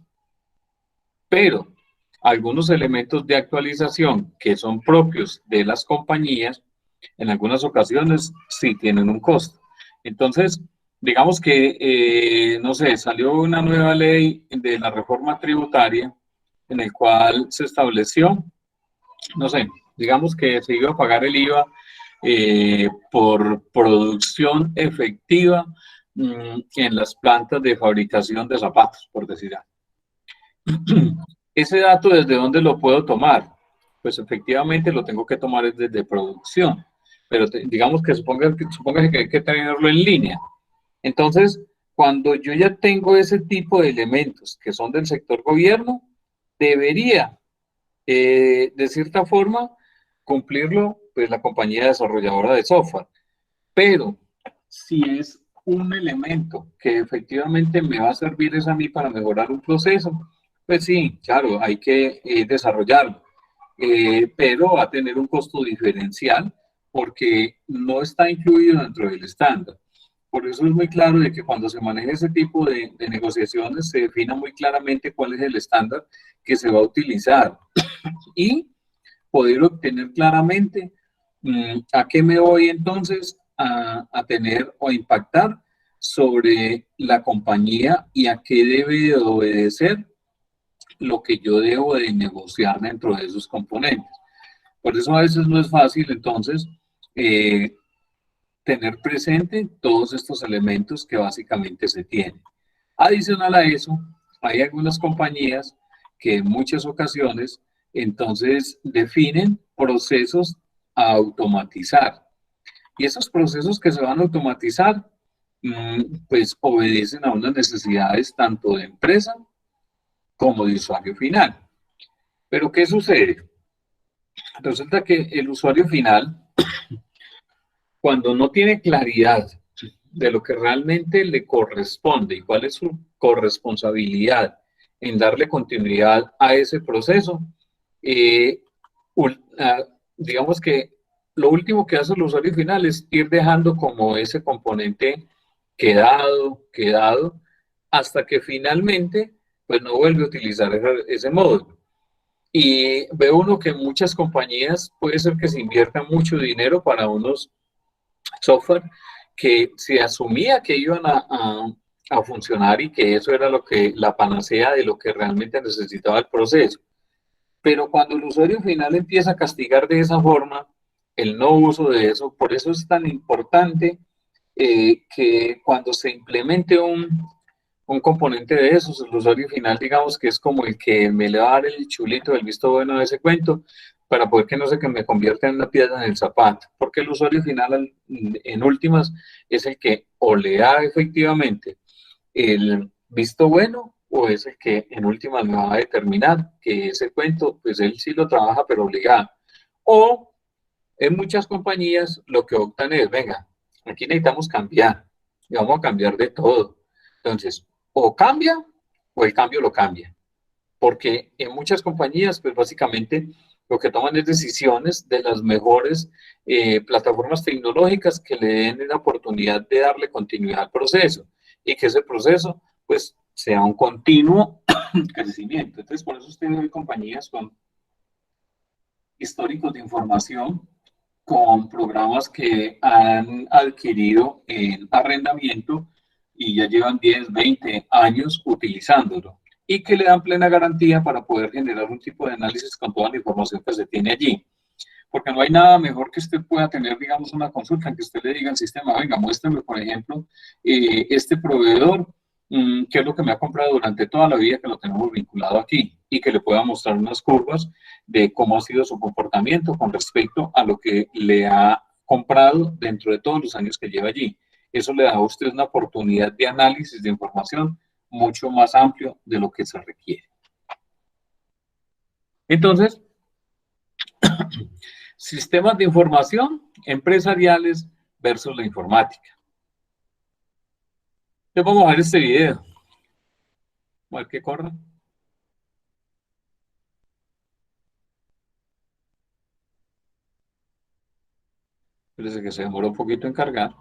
Pero algunos elementos de actualización que son propios de las compañías, en algunas ocasiones sí tienen un costo. Entonces, digamos que, no sé, salió una nueva ley de la reforma tributaria en el cual se estableció, no sé, digamos que se iba a pagar el IVA por producción efectiva en las plantas de fabricación de zapatos, por decir algo. ¿Ese dato desde dónde lo puedo tomar? Pues efectivamente lo tengo que tomar desde producción, pero digamos que suponga que hay que tenerlo en línea. Entonces, cuando yo ya tengo ese tipo de elementos que son del sector gobierno, debería, de cierta forma, cumplirlo pues, la compañía desarrolladora de software. Pero si es un elemento que efectivamente me va a servir es a mí para mejorar un proceso, pues sí, claro, hay que desarrollarlo, pero va a tener un costo diferencial porque no está incluido dentro del estándar. Por eso es muy claro de que cuando se maneja ese tipo de negociaciones se defina muy claramente cuál es el estándar que se va a utilizar y poder obtener claramente a qué me voy entonces a tener o a impactar sobre la compañía y a qué debe de obedecer lo que yo debo de negociar dentro de esos componentes. Por eso a veces no es fácil entonces tener presente todos estos elementos que básicamente se tienen. Adicional a eso, hay algunas compañías que en muchas ocasiones entonces definen procesos a automatizar. Y esos procesos que se van a automatizar, pues obedecen a unas necesidades tanto de empresa como de usuario final. Pero ¿qué sucede? Resulta que el usuario final, cuando no tiene claridad de lo que realmente le corresponde y cuál es su corresponsabilidad en darle continuidad a ese proceso, digamos que lo último que hace el usuario final es ir dejando como ese componente quedado, hasta que finalmente pues no vuelve a utilizar ese módulo. Y ve uno que en muchas compañías puede ser que se invierta mucho dinero para unos software que se asumía que iban a funcionar y que eso era la panacea de lo que realmente necesitaba el proceso. Pero cuando el usuario final empieza a castigar de esa forma el no uso de eso, por eso es tan importante que cuando se implemente un componente de esos, el usuario final, digamos que es como el que me le va a dar el chulito del visto bueno de ese cuento, para poder que no se que me convierta en una piedra en el zapato, porque el usuario final, en últimas, es el que o le da efectivamente el visto bueno o es el que en últimas me va a determinar que ese cuento, pues él sí lo trabaja, pero obligado. O en muchas compañías lo que optan es, venga, aquí necesitamos cambiar y vamos a cambiar de todo. Entonces, o cambia o el cambio lo cambia. Porque en muchas compañías, pues básicamente lo que toman es decisiones de las mejores plataformas tecnológicas que le den la oportunidad de darle continuidad al proceso y que ese proceso, pues, sea un continuo crecimiento. Entonces, por eso usted ve compañías con históricos de información, con programas que han adquirido en arrendamiento y ya llevan 10, 20 años utilizándolo y que le dan plena garantía para poder generar un tipo de análisis con toda la información que se tiene allí. Porque no hay nada mejor que usted pueda tener, digamos, una consulta en que usted le diga al sistema, venga, muéstrame, por ejemplo, este proveedor, qué es lo que me ha comprado durante toda la vida que lo tenemos vinculado aquí y que le pueda mostrar unas curvas de cómo ha sido su comportamiento con respecto a lo que le ha comprado dentro de todos los años que lleva allí. Eso le da a usted una oportunidad de análisis de información mucho más amplio de lo que se requiere. Entonces, sistemas de información empresariales versus la informática. Yo vamos a ver este video. A ver qué corre. Parece que se demoró un poquito en cargar.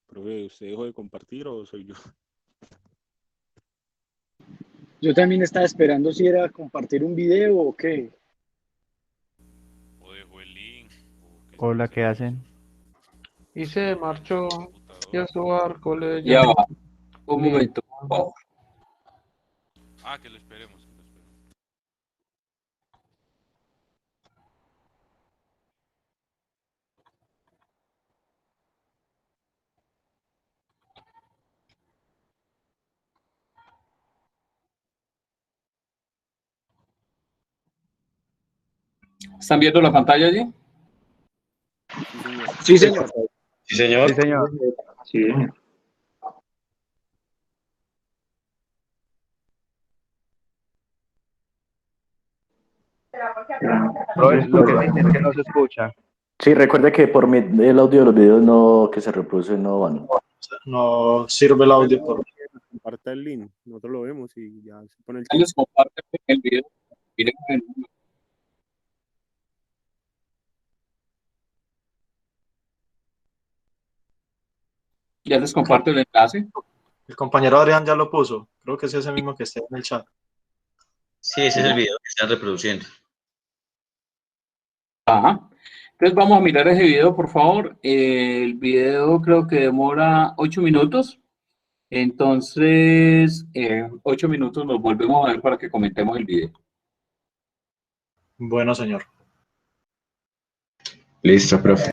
Profe, ¿usted dejó de compartir o soy yo? Yo también estaba esperando si era compartir un video o qué. Hola, ¿qué hacen? Y se marchó y a su barco le Ya llamó. va. Un momento, por favor. Ah, que lo esperemos. ¿Están viendo la pantalla allí? Sí, señor. Sí, señor. Sí, señor. Sí. Profe, lo que sí es que no se escucha. Sí, recuerde que por el audio de los videos no, que se reproducen no van. No sirve el audio por... Comparta el link, nosotros lo vemos y ya se pone el Ya les comparto el video. Miren el- Ya les comparto el enlace. El compañero Adrián ya lo puso. Creo que es ese mismo que está en el chat. Sí, ese es el video que están reproduciendo. Ajá. Entonces vamos a mirar ese video, por favor. El video creo que demora 8 minutos. Entonces, 8 minutos nos volvemos a ver para que comentemos el video. Bueno, señor. Listo, profe.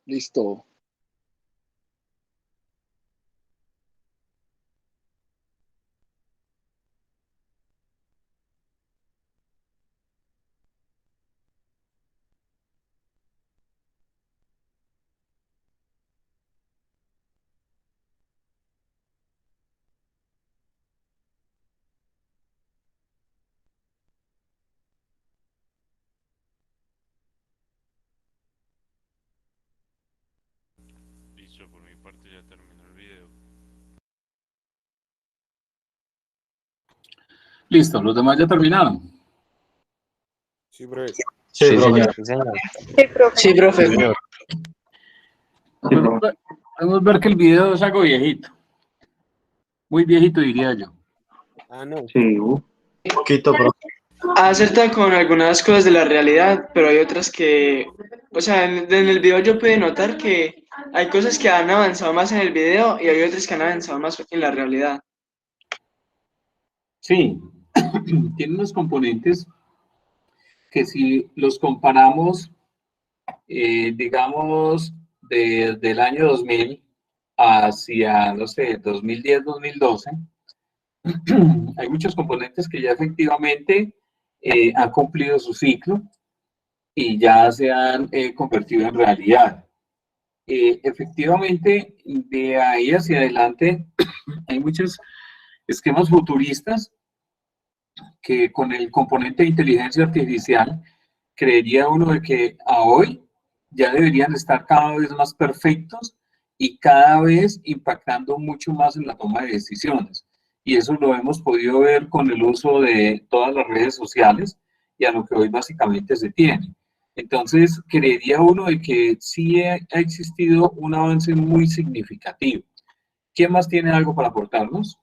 Listo. Listo, por mi parte ya terminó el video. Listo, los demás ya terminaron. Sí, profe. Sí, profe. Sí, señor. Sí, profe. Señor. Podemos ver que el video es algo viejito. Muy viejito, diría yo. Ah, no. Sí, Un poquito, profe. Acerta con algunas cosas de la realidad, pero hay otras que, o sea, en el video yo pude notar que hay cosas que han avanzado más en el video y hay otras que han avanzado más en la realidad. Sí, tiene unos componentes que si los comparamos, digamos, desde el año 2000 hacia, no sé, 2010, 2012, hay muchos componentes que ya efectivamente han cumplido su ciclo y ya se han convertido en realidad. Efectivamente, de ahí hacia adelante hay muchos esquemas futuristas que con el componente de inteligencia artificial creería uno de que a hoy ya deberían estar cada vez más perfectos y cada vez impactando mucho más en la toma de decisiones. Y eso lo hemos podido ver con el uso de todas las redes sociales y a lo que hoy básicamente se tiene. Entonces, creería uno de que sí ha existido un avance muy significativo. ¿Quién más tiene algo para aportarnos?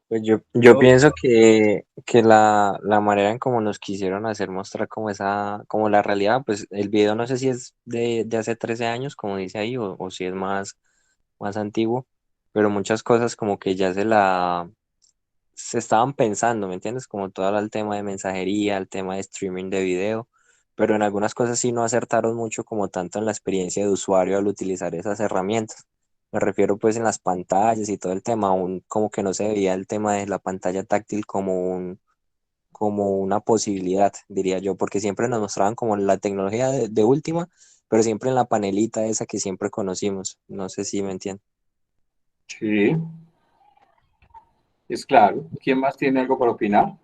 Pues yo pienso que la manera en cómo nos quisieron hacer mostrar como como la realidad, pues el video no sé si es de hace 13 años, como dice ahí, o si es más antiguo, pero muchas cosas como que ya se estaban pensando, ¿me entiendes? Como todo el tema de mensajería, el tema de streaming de video, pero en algunas cosas sí no acertaron mucho como tanto en la experiencia de usuario al utilizar esas herramientas. Me refiero pues en las pantallas y todo el tema, aún como que no se veía el tema de la pantalla táctil como una posibilidad, diría yo, porque siempre nos mostraban como la tecnología de última, pero siempre en la panelita esa que siempre conocimos. No sé si me entienden. Sí, es claro. ¿Quién más tiene algo para opinar?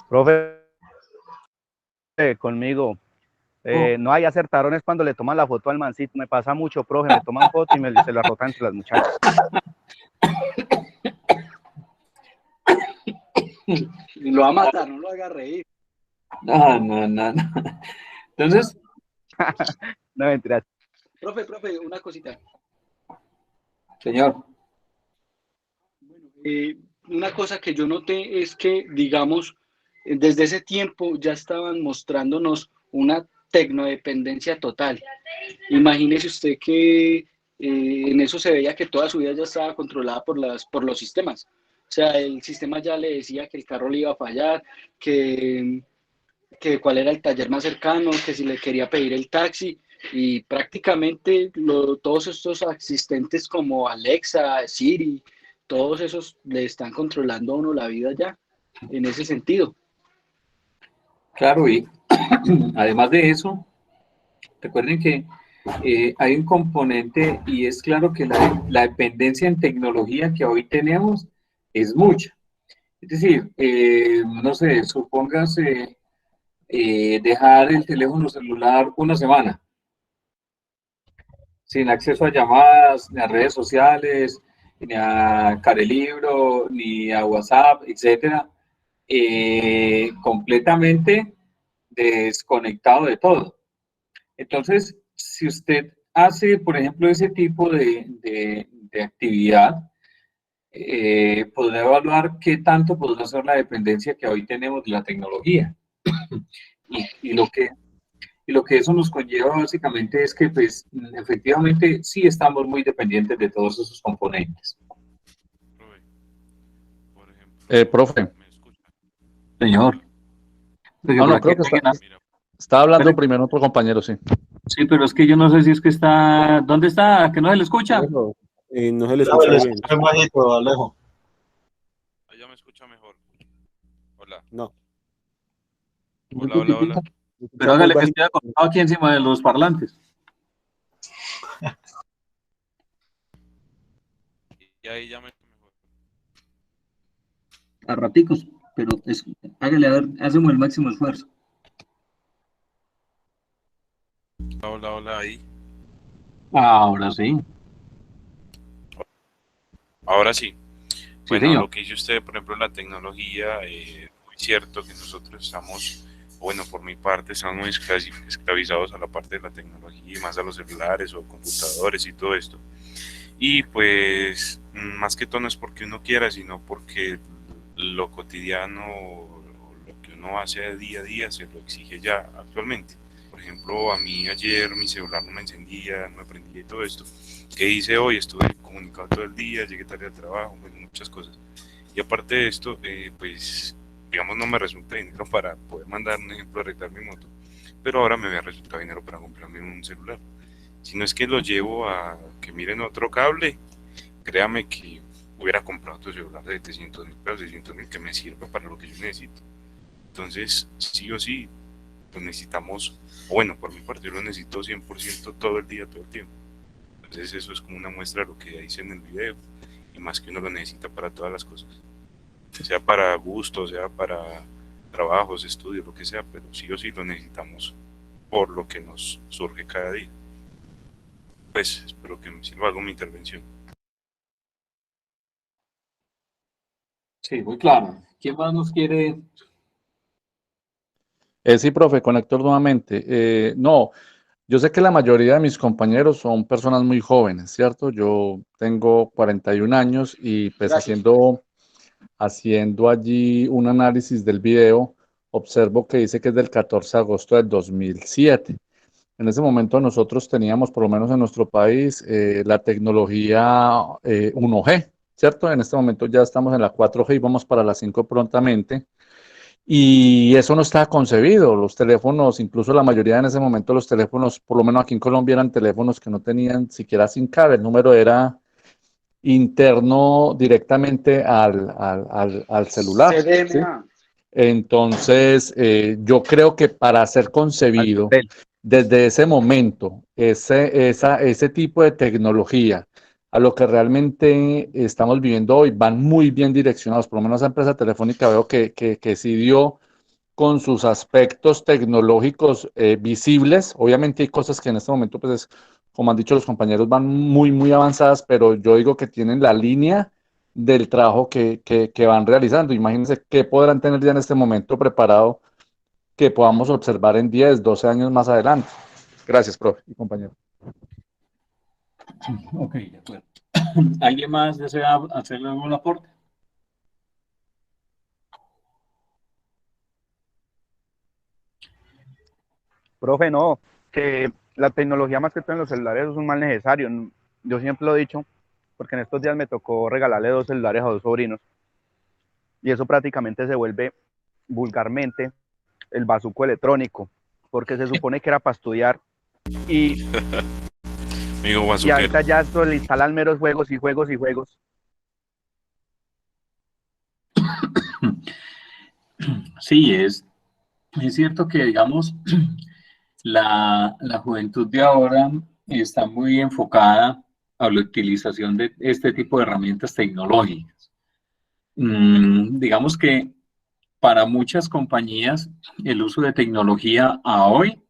Profe, conmigo. No hay acertaron es cuando le toman la foto al mancito. Me pasa mucho, profe. Me toman foto y se la rotan entre las muchachas. Lo va a matar, no lo haga reír. No. Entonces, no mentiras. Profe, una cosita. Señor. Una cosa que yo noté es que, digamos, desde ese tiempo ya estaban mostrándonos una tecnodependencia total. Imagínese usted que en eso se veía que toda su vida ya estaba controlada por los sistemas. O sea, el sistema ya le decía que el carro le iba a fallar, que cuál era el taller más cercano, que si le quería pedir el taxi, y prácticamente todos estos asistentes como Alexa, Siri, todos esos le están controlando a uno la vida ya, en ese sentido. Claro, y además de eso, recuerden que hay un componente y es claro que la dependencia en tecnología que hoy tenemos es mucha. Es decir, no sé, supóngase dejar el teléfono celular una semana sin acceso a llamadas, ni a redes sociales, ni a Carelibro, ni a WhatsApp, etcétera, completamente desconectado de todo. Entonces, si usted hace, por ejemplo, ese tipo de actividad, podrá evaluar qué tanto podrá ser la dependencia que hoy tenemos de la tecnología. Y lo que eso nos conlleva básicamente es que, pues, efectivamente, sí estamos muy dependientes de todos esos componentes. Profe. Señor. Porque No, por no, aquí creo que alguien está hablando Pero- primero otro compañero, sí. Sí, pero es que yo no sé si es que está... ¿Dónde está? ¿Que no se le escucha? No se le Ya, escucha le bien. escuché bajito, Alejo. Allá me escucha mejor. Hola. No. Hola, hola, hola. Pero hágale que esté acostado aquí encima de los parlantes. Y ahí ya me A raticos, pero hágale a ver, hacemos el máximo esfuerzo. hola, hola, ahí. Ahora sí. Ahora sí. Bueno, señor. lo que dice usted, por ejemplo, la tecnología, muy cierto que nosotros estamos, bueno, por mi parte, estamos muy esclavizados a la parte de la tecnología y más a los celulares o computadores y todo esto. Y pues, más que todo no es porque uno quiera, sino porque lo cotidiano, lo que uno hace día a día, se lo exige ya actualmente. Por ejemplo, a mí ayer mi celular no me encendía, no me prendía y todo esto. ¿Qué hice hoy? Estuve comunicado todo el día, llegué tarde al trabajo, pues, muchas cosas. Y aparte de esto, pues, digamos, no me resulta dinero para poder mandar, un ejemplo, arreglar mi moto. Pero ahora me va a resultar dinero para comprarme un celular. Si no es que lo llevo a que miren otro cable, créame que hubiera comprado otro celular de 700.000 pesos, 600.000, que me sirva para lo que yo necesito. Entonces, sí o sí, lo necesitamos, o bueno, por mi parte, yo lo necesito 100% todo el día, todo el tiempo. Entonces eso es como una muestra de lo que dice en el video, y más que uno lo necesita para todas las cosas, sea para gusto, sea para trabajos, estudios, lo que sea, pero sí o sí lo necesitamos por lo que nos surge cada día. Pues espero que me sirva algo mi intervención. Sí, muy claro. ¿Quién más nos quiere? Sí, profe, con Héctor nuevamente. No, yo sé que la mayoría de mis compañeros son personas muy jóvenes, ¿cierto? Yo tengo 41 años y pues haciendo allí un análisis del video, observo que dice que es del 14 de agosto del 2007. En ese momento nosotros teníamos, por lo menos en nuestro país, la tecnología 1G, ¿cierto? En este momento ya estamos en la 4G y vamos para la 5 prontamente. Y eso no estaba concebido. Los teléfonos, incluso la mayoría en ese momento, los teléfonos, por lo menos aquí en Colombia, eran teléfonos que no tenían siquiera SIM card. El número era interno directamente al celular. ¿sí? CDMA. Entonces, yo creo que para ser concebido desde ese momento, ese tipo de tecnología, a lo que realmente estamos viviendo hoy, van muy bien direccionados. Por lo menos la empresa telefónica veo que sí dio con sus aspectos tecnológicos visibles. Obviamente hay cosas que en este momento, pues, como han dicho los compañeros, van muy avanzadas, pero yo digo que tienen la línea del trabajo que van realizando. Imagínense qué podrán tener ya en este momento preparado que podamos observar en 10, 12 años más adelante. Gracias, profe y compañero. Ok, de acuerdo. ¿Alguien más desea hacerle algún aporte? Profe, no, que la tecnología más que todo en los celulares es un mal necesario. Yo siempre lo he dicho, porque en estos días me tocó regalarle 2 celulares a 2 sobrinos. Y eso prácticamente se vuelve vulgarmente el bazuco electrónico, porque se supone que era para estudiar. Y ahorita ya esto le instalan meros juegos y juegos y juegos. Sí, es cierto que, digamos, la juventud de ahora está muy enfocada a la utilización de este tipo de herramientas tecnológicas. Digamos que para muchas compañías el uso de tecnología a hoy,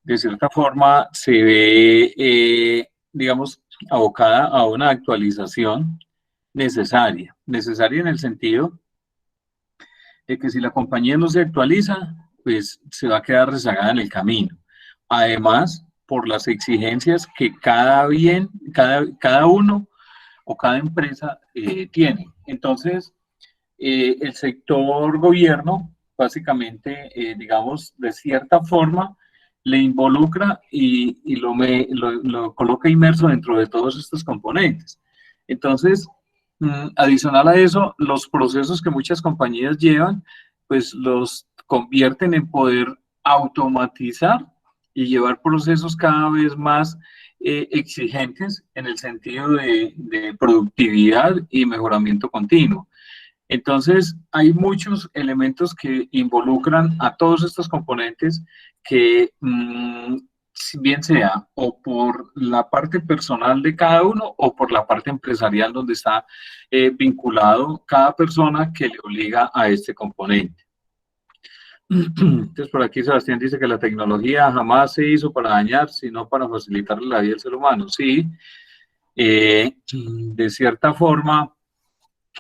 de cierta forma, se ve, digamos, abocada a una actualización necesaria en el sentido de que si la compañía no se actualiza, pues se va a quedar rezagada en el camino. Además, por las exigencias que cada uno o cada empresa tiene. Entonces, el sector gobierno, básicamente, digamos, de cierta forma, le involucra y lo coloca inmerso dentro de todos estos componentes. Entonces, adicional a eso, los procesos que muchas compañías llevan pues los convierten en poder automatizar y llevar procesos cada vez más exigentes en el sentido de productividad y mejoramiento continuo. Entonces, hay muchos elementos que involucran a todos estos componentes que, si bien sea o por la parte personal de cada uno o por la parte empresarial donde está vinculado cada persona que le obliga a este componente. Entonces, por aquí Sebastián dice que la tecnología jamás se hizo para dañar, sino para facilitarle la vida al ser humano. Sí, de cierta forma,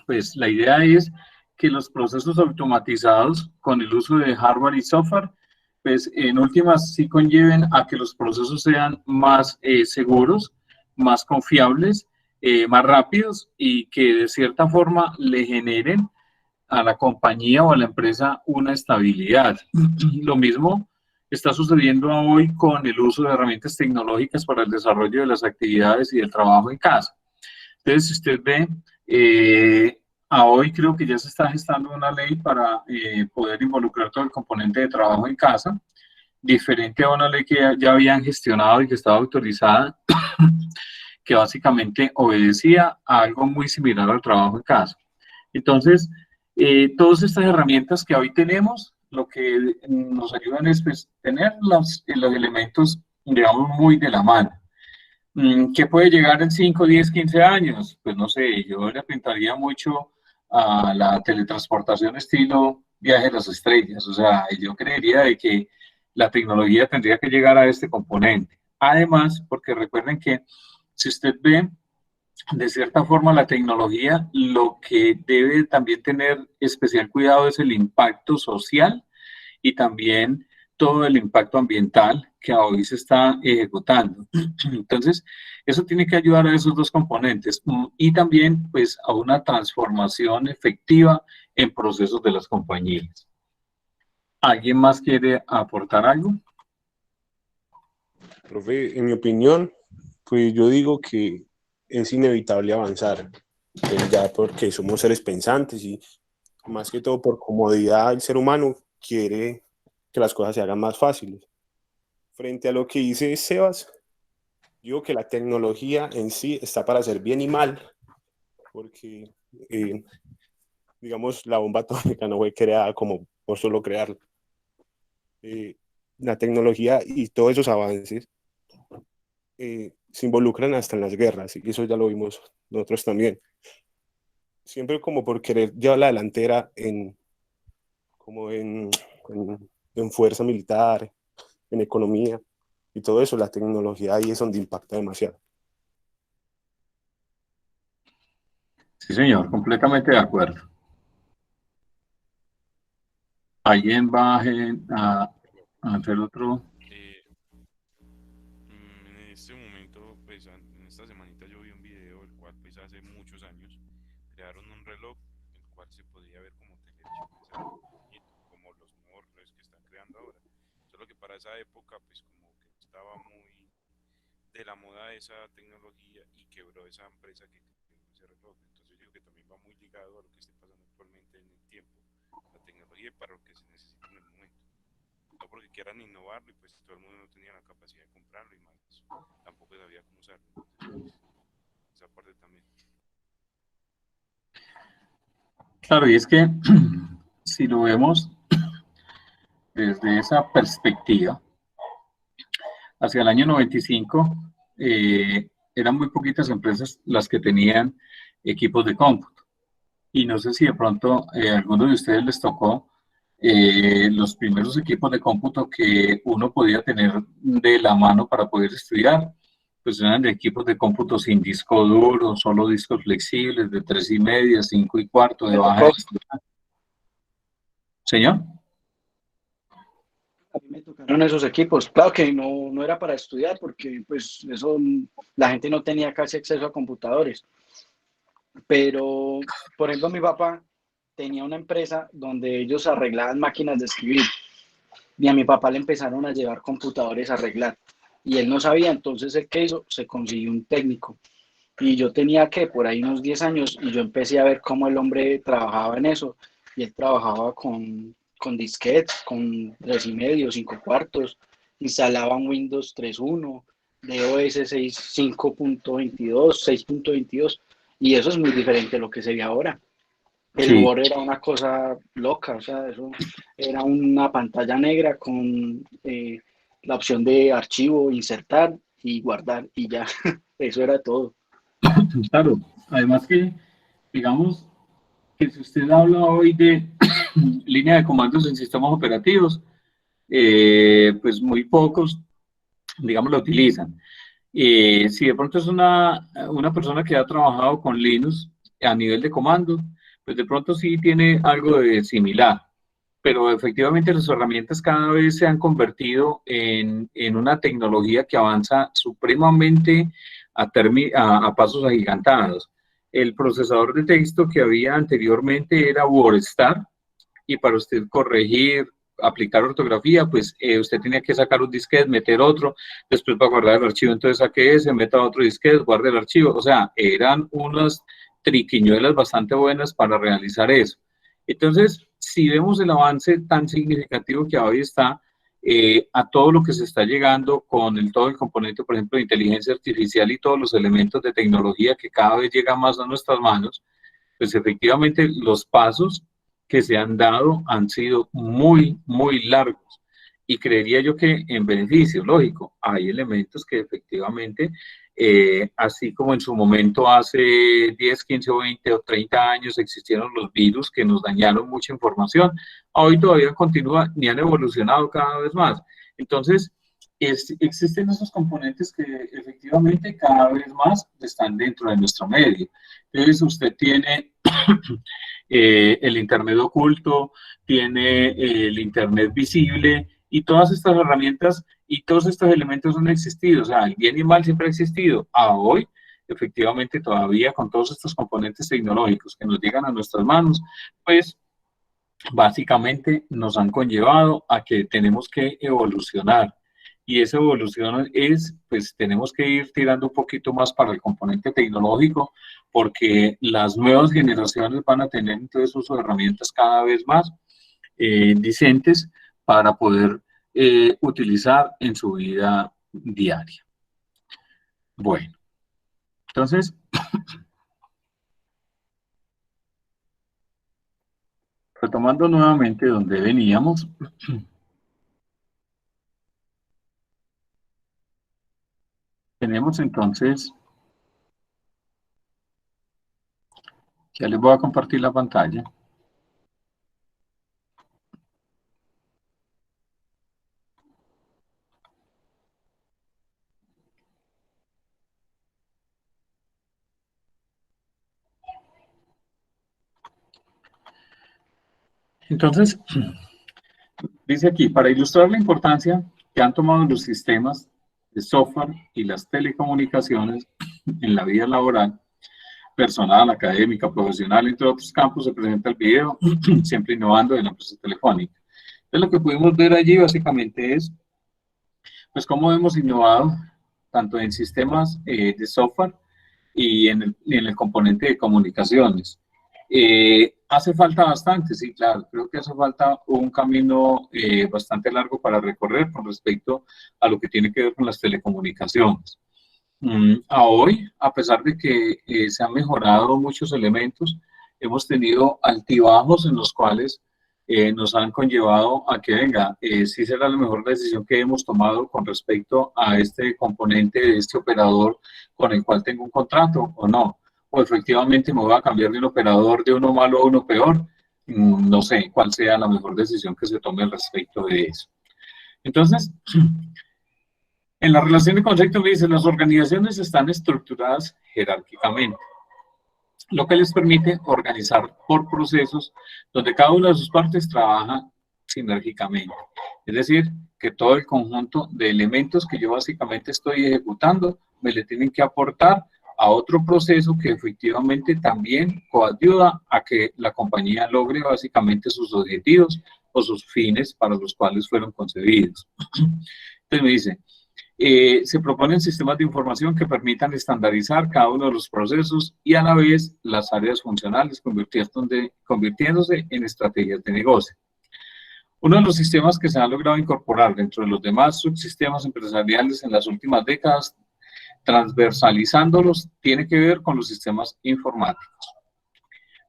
pues la idea es que los procesos automatizados con el uso de hardware y software, pues en últimas sí conlleven a que los procesos sean más seguros, más confiables, más rápidos y que de cierta forma le generen a la compañía o a la empresa una estabilidad. Lo mismo está sucediendo hoy con el uso de herramientas tecnológicas para el desarrollo de las actividades y del trabajo en casa. Entonces, si usted ve, a hoy creo que ya se está gestando una ley para poder involucrar todo el componente de trabajo en casa, diferente a una ley que ya habían gestionado y que estaba autorizada, que básicamente obedecía a algo muy similar al trabajo en casa. Entonces, todas estas herramientas que hoy tenemos, lo que nos ayudan es pues, tener los elementos, digamos, muy de la mano. ¿Qué puede llegar en 5, 10, 15 años? Pues no sé, yo le pintaría mucho a la teletransportación estilo viaje a las estrellas. O sea, yo creería de que la tecnología tendría que llegar a este componente. Además, porque recuerden que si usted ve, de cierta forma, la tecnología lo que debe también tener especial cuidado es el impacto social y también todo el impacto ambiental que hoy se está ejecutando. Entonces, eso tiene que ayudar a esos dos componentes y también pues a una transformación efectiva en procesos de las compañías. ¿Alguien más quiere aportar algo? Profe, en mi opinión, pues yo digo que es inevitable avanzar, ya porque somos seres pensantes y más que todo por comodidad el ser humano quiere que las cosas se hagan más fáciles. Frente a lo que dice Sebas, digo que la tecnología en sí está para hacer bien y mal, porque digamos la bomba atómica no fue creada como por solo crearla. La tecnología y todos esos avances se involucran hasta en las guerras, y eso ya lo vimos nosotros también. Siempre como por querer llevar la delantera en fuerza militar, en economía, y todo eso, la tecnología ahí es donde impacta demasiado. Sí, señor, completamente de acuerdo. ¿Alguien va a hacer otro? En este momento, pues en esta semanita yo vi un video, el cual pues hace muchos años crearon un reloj, el cual se podía ver como televisión, como los nuevos relojes que están creando ahora. Solo que para esa época, pues como que estaba muy de la moda esa tecnología y quebró esa empresa que creó ese reloj. Entonces yo digo que también va muy ligado a lo que está pasando actualmente en el tiempo, la tecnología para lo que se necesita en el momento. No porque quieran innovarlo y pues todo el mundo no tenía la capacidad de comprarlo y más tampoco sabía cómo usarlo. Entonces, pues, esa parte también. Claro, y es que si lo vemos desde esa perspectiva, hacia el año 95 eran muy poquitas empresas las que tenían equipos de cómputo. Y no sé si de pronto a alguno de ustedes les tocó los primeros equipos de cómputo que uno podía tener de la mano para poder estudiar, pues eran de equipos de cómputo sin disco duro, solo discos flexibles de 3,5, 5,25 de baja densidad. ¿Señor? A mí me tocaron esos equipos. Claro que no era para estudiar porque pues eso, la gente no tenía casi acceso a computadores. Pero, por ejemplo, mi papá tenía una empresa donde ellos arreglaban máquinas de escribir y a mi papá le empezaron a llevar computadores a arreglar y él no sabía, entonces ¿el qué hizo? Se consiguió un técnico y yo tenía que por ahí unos 10 años y yo empecé a ver cómo el hombre trabajaba en eso y él trabajaba con disquetes, con 3,5, 5 cuartos, instalaban Windows 3.1, DOS 5.22, 6.22, y eso es muy diferente a lo que se ve ahora. El Sí. Word era una cosa loca, o sea, eso era una pantalla negra con la opción de archivo, insertar y guardar, y ya, eso era todo. Claro, además que, digamos, que si usted habla hoy de línea de comandos en sistemas operativos, pues muy pocos, digamos, lo utilizan. Si de pronto es una persona que ha trabajado con Linux a nivel de comando, pues de pronto sí tiene algo de similar, pero efectivamente las herramientas cada vez se han convertido en una tecnología que avanza supremamente a pasos agigantados. El procesador de texto que había anteriormente era WordStar, y para usted corregir, aplicar ortografía, pues usted tenía que sacar un disquete, meter otro, después para guardar el archivo, entonces saque ese, meta otro disquete, guarde el archivo, o sea, eran unas triquiñuelas bastante buenas para realizar eso. Entonces, si vemos el avance tan significativo que hoy está, a todo lo que se está llegando con todo el componente, por ejemplo, de inteligencia artificial y todos los elementos de tecnología que cada vez llegan más a nuestras manos, pues efectivamente los pasos que se han dado han sido muy, muy largos. Y creería yo que en beneficio, lógico, hay elementos que efectivamente, así como en su momento hace 10, 15 o 20 o 30 años existieron los virus que nos dañaron mucha información, hoy todavía continúa ni han evolucionado cada vez más. Entonces, existen esos componentes que efectivamente cada vez más están dentro de nuestro medio. Entonces, usted tiene el Internet oculto, tiene el Internet visible, y todas estas herramientas y todos estos elementos han existido. O sea, el bien y el mal siempre ha existido. A hoy, efectivamente, todavía con todos estos componentes tecnológicos que nos llegan a nuestras manos, pues básicamente nos han conllevado a que tenemos que evolucionar. Y esa evolución es, pues tenemos que ir tirando un poquito más para el componente tecnológico, porque las nuevas generaciones van a tener entonces uso de herramientas cada vez más decentes para poder utilizar en su vida diaria. Bueno, entonces, retomando nuevamente donde veníamos, tenemos entonces, ya les voy a compartir la pantalla. Entonces, dice aquí, para ilustrar la importancia que han tomado los sistemas de software y las telecomunicaciones en la vida laboral, personal, académica, profesional, entre otros campos, se presenta el video, siempre innovando de la empresa telefónica. Entonces, lo que pudimos ver allí básicamente es, pues, cómo hemos innovado tanto en sistemas de software y en el componente de comunicaciones. Hace falta bastante, sí, claro, creo que hace falta un camino bastante largo para recorrer con respecto a lo que tiene que ver con las telecomunicaciones. A hoy, a pesar de que se han mejorado muchos elementos, hemos tenido altibajos en los cuales nos han conllevado a que, venga, sí será la mejor decisión que hemos tomado con respecto a este componente de este operador con el cual tengo un contrato o no. O efectivamente me voy a cambiar de un operador de uno malo a uno peor. No sé cuál sea la mejor decisión que se tome al respecto de eso. Entonces, en la relación de concepto me dice, las organizaciones están estructuradas jerárquicamente, lo que les permite organizar por procesos donde cada una de sus partes trabaja sinérgicamente. Es decir, que todo el conjunto de elementos que yo básicamente estoy ejecutando me le tienen que aportar a otro proceso que efectivamente también coayuda a que la compañía logre básicamente sus objetivos o sus fines para los cuales fueron concebidos. Entonces me dice, Se proponen sistemas de información que permitan estandarizar cada uno de los procesos y a la vez las áreas funcionales, convirtiéndose en estrategias de negocio. Uno de los sistemas que se ha logrado incorporar dentro de los demás subsistemas empresariales en las últimas décadas, transversalizándolos, tiene que ver con los sistemas informáticos,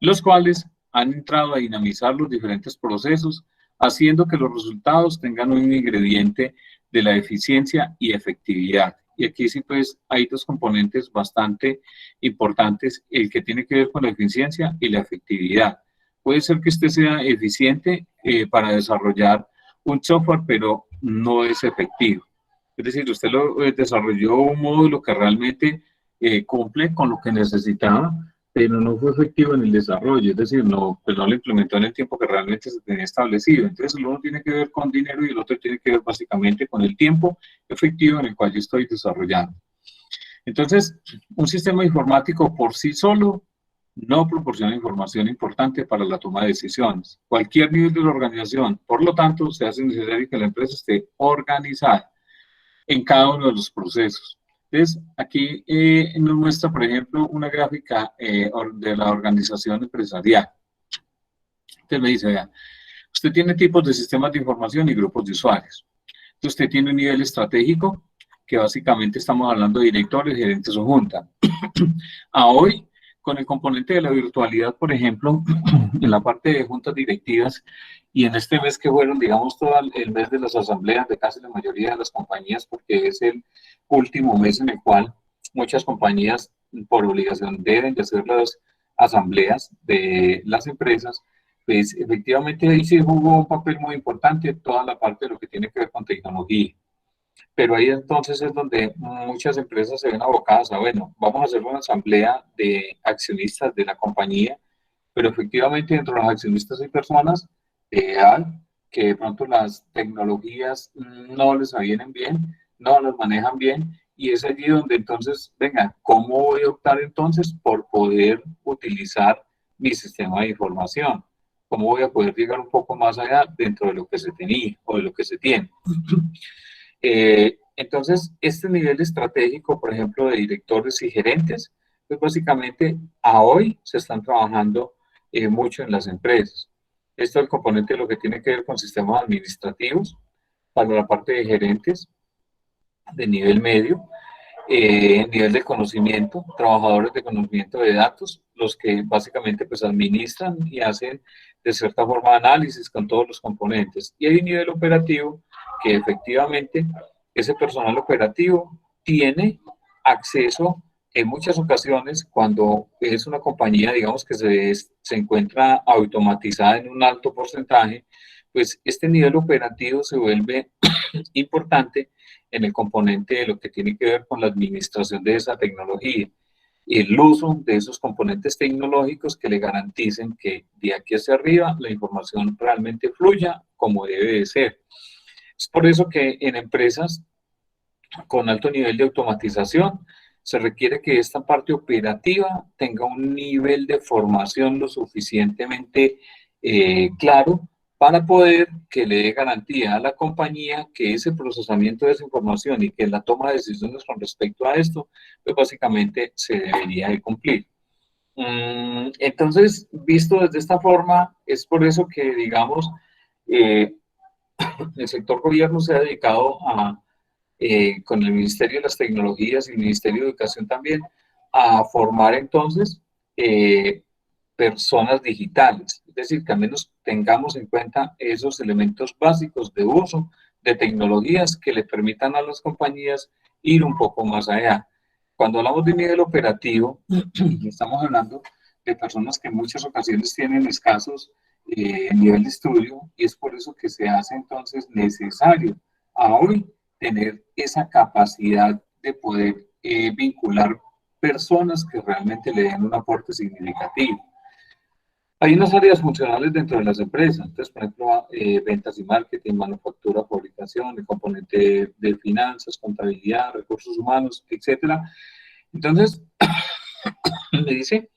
los cuales han entrado a dinamizar los diferentes procesos, haciendo que los resultados tengan un ingrediente de la eficiencia y efectividad. Y aquí sí pues hay dos componentes bastante importantes, el que tiene que ver con la eficiencia y la efectividad. Puede ser que este sea eficiente para desarrollar un software, pero no es efectivo. Es decir, usted desarrolló un módulo que realmente cumple con lo que necesitaba, pero no fue efectivo en el desarrollo, es decir, pues no lo implementó en el tiempo que realmente se tenía establecido. Entonces, el uno tiene que ver con dinero y el otro tiene que ver básicamente con el tiempo efectivo en el cual yo estoy desarrollando. Entonces, un sistema informático por sí solo no proporciona información importante para la toma de decisiones. Cualquier nivel de la organización, por lo tanto, se hace necesario que la empresa esté organizada en cada uno de los procesos. Entonces, aquí nos muestra, por ejemplo, una gráfica de la organización empresarial. Entonces me dice, vean, usted tiene tipos de sistemas de información y grupos de usuarios. Entonces, usted tiene un nivel estratégico, que básicamente estamos hablando de directores, gerentes o junta. A hoy, con el componente de la virtualidad, por ejemplo, en la parte de juntas directivas, y en este mes que fueron, digamos, todo el mes de las asambleas de casi la mayoría de las compañías, porque es el último mes en el cual muchas compañías por obligación deben de hacer las asambleas de las empresas, pues efectivamente ahí sí jugó un papel muy importante toda la parte de lo que tiene que ver con tecnología. Pero ahí entonces es donde muchas empresas se ven abocadas a, bueno, vamos a hacer una asamblea de accionistas de la compañía, pero efectivamente dentro de los accionistas hay personas que de pronto las tecnologías no les vienen bien, no las manejan bien, y es allí donde entonces, venga, ¿cómo voy a optar entonces por poder utilizar mi sistema de información? ¿Cómo voy a poder llegar un poco más allá dentro de lo que se tenía o de lo que se tiene? Entonces, este nivel estratégico, por ejemplo, de directores y gerentes, pues básicamente a hoy se están trabajando mucho en las empresas. Esto es el componente de lo que tiene que ver con sistemas administrativos, para la parte de gerentes de nivel medio, nivel de conocimiento, trabajadores de conocimiento de datos, los que básicamente pues administran y hacen de cierta forma análisis con todos los componentes. Y hay un nivel operativo que efectivamente ese personal operativo tiene acceso en muchas ocasiones cuando es una compañía, digamos, que se encuentra automatizada en un alto porcentaje, pues este nivel operativo se vuelve importante en el componente de lo que tiene que ver con la administración de esa tecnología y el uso de esos componentes tecnológicos que le garanticen que de aquí hacia arriba la información realmente fluya como debe de ser. Es por eso que en empresas con alto nivel de automatización se requiere que esta parte operativa tenga un nivel de formación lo suficientemente claro para poder que le dé garantía a la compañía que ese procesamiento de esa información y que la toma de decisiones con respecto a esto, pues básicamente se debería de cumplir. Entonces, visto desde esta forma, es por eso que, digamos, el sector gobierno se ha dedicado a, con el Ministerio de las Tecnologías y el Ministerio de Educación también, a formar entonces personas digitales, es decir, que al menos tengamos en cuenta esos elementos básicos de uso de tecnologías que le permitan a las compañías ir un poco más allá. Cuando hablamos de nivel operativo, estamos hablando de personas que en muchas ocasiones tienen escasos nivel de estudio, y es por eso que se hace entonces necesario a hoy tener esa capacidad de poder vincular personas que realmente le den un aporte significativo. Hay unas áreas funcionales dentro de las empresas, entonces, por ejemplo, ventas y marketing, manufactura, fabricación, el componente de finanzas, contabilidad, recursos humanos, etcétera. Entonces, me dice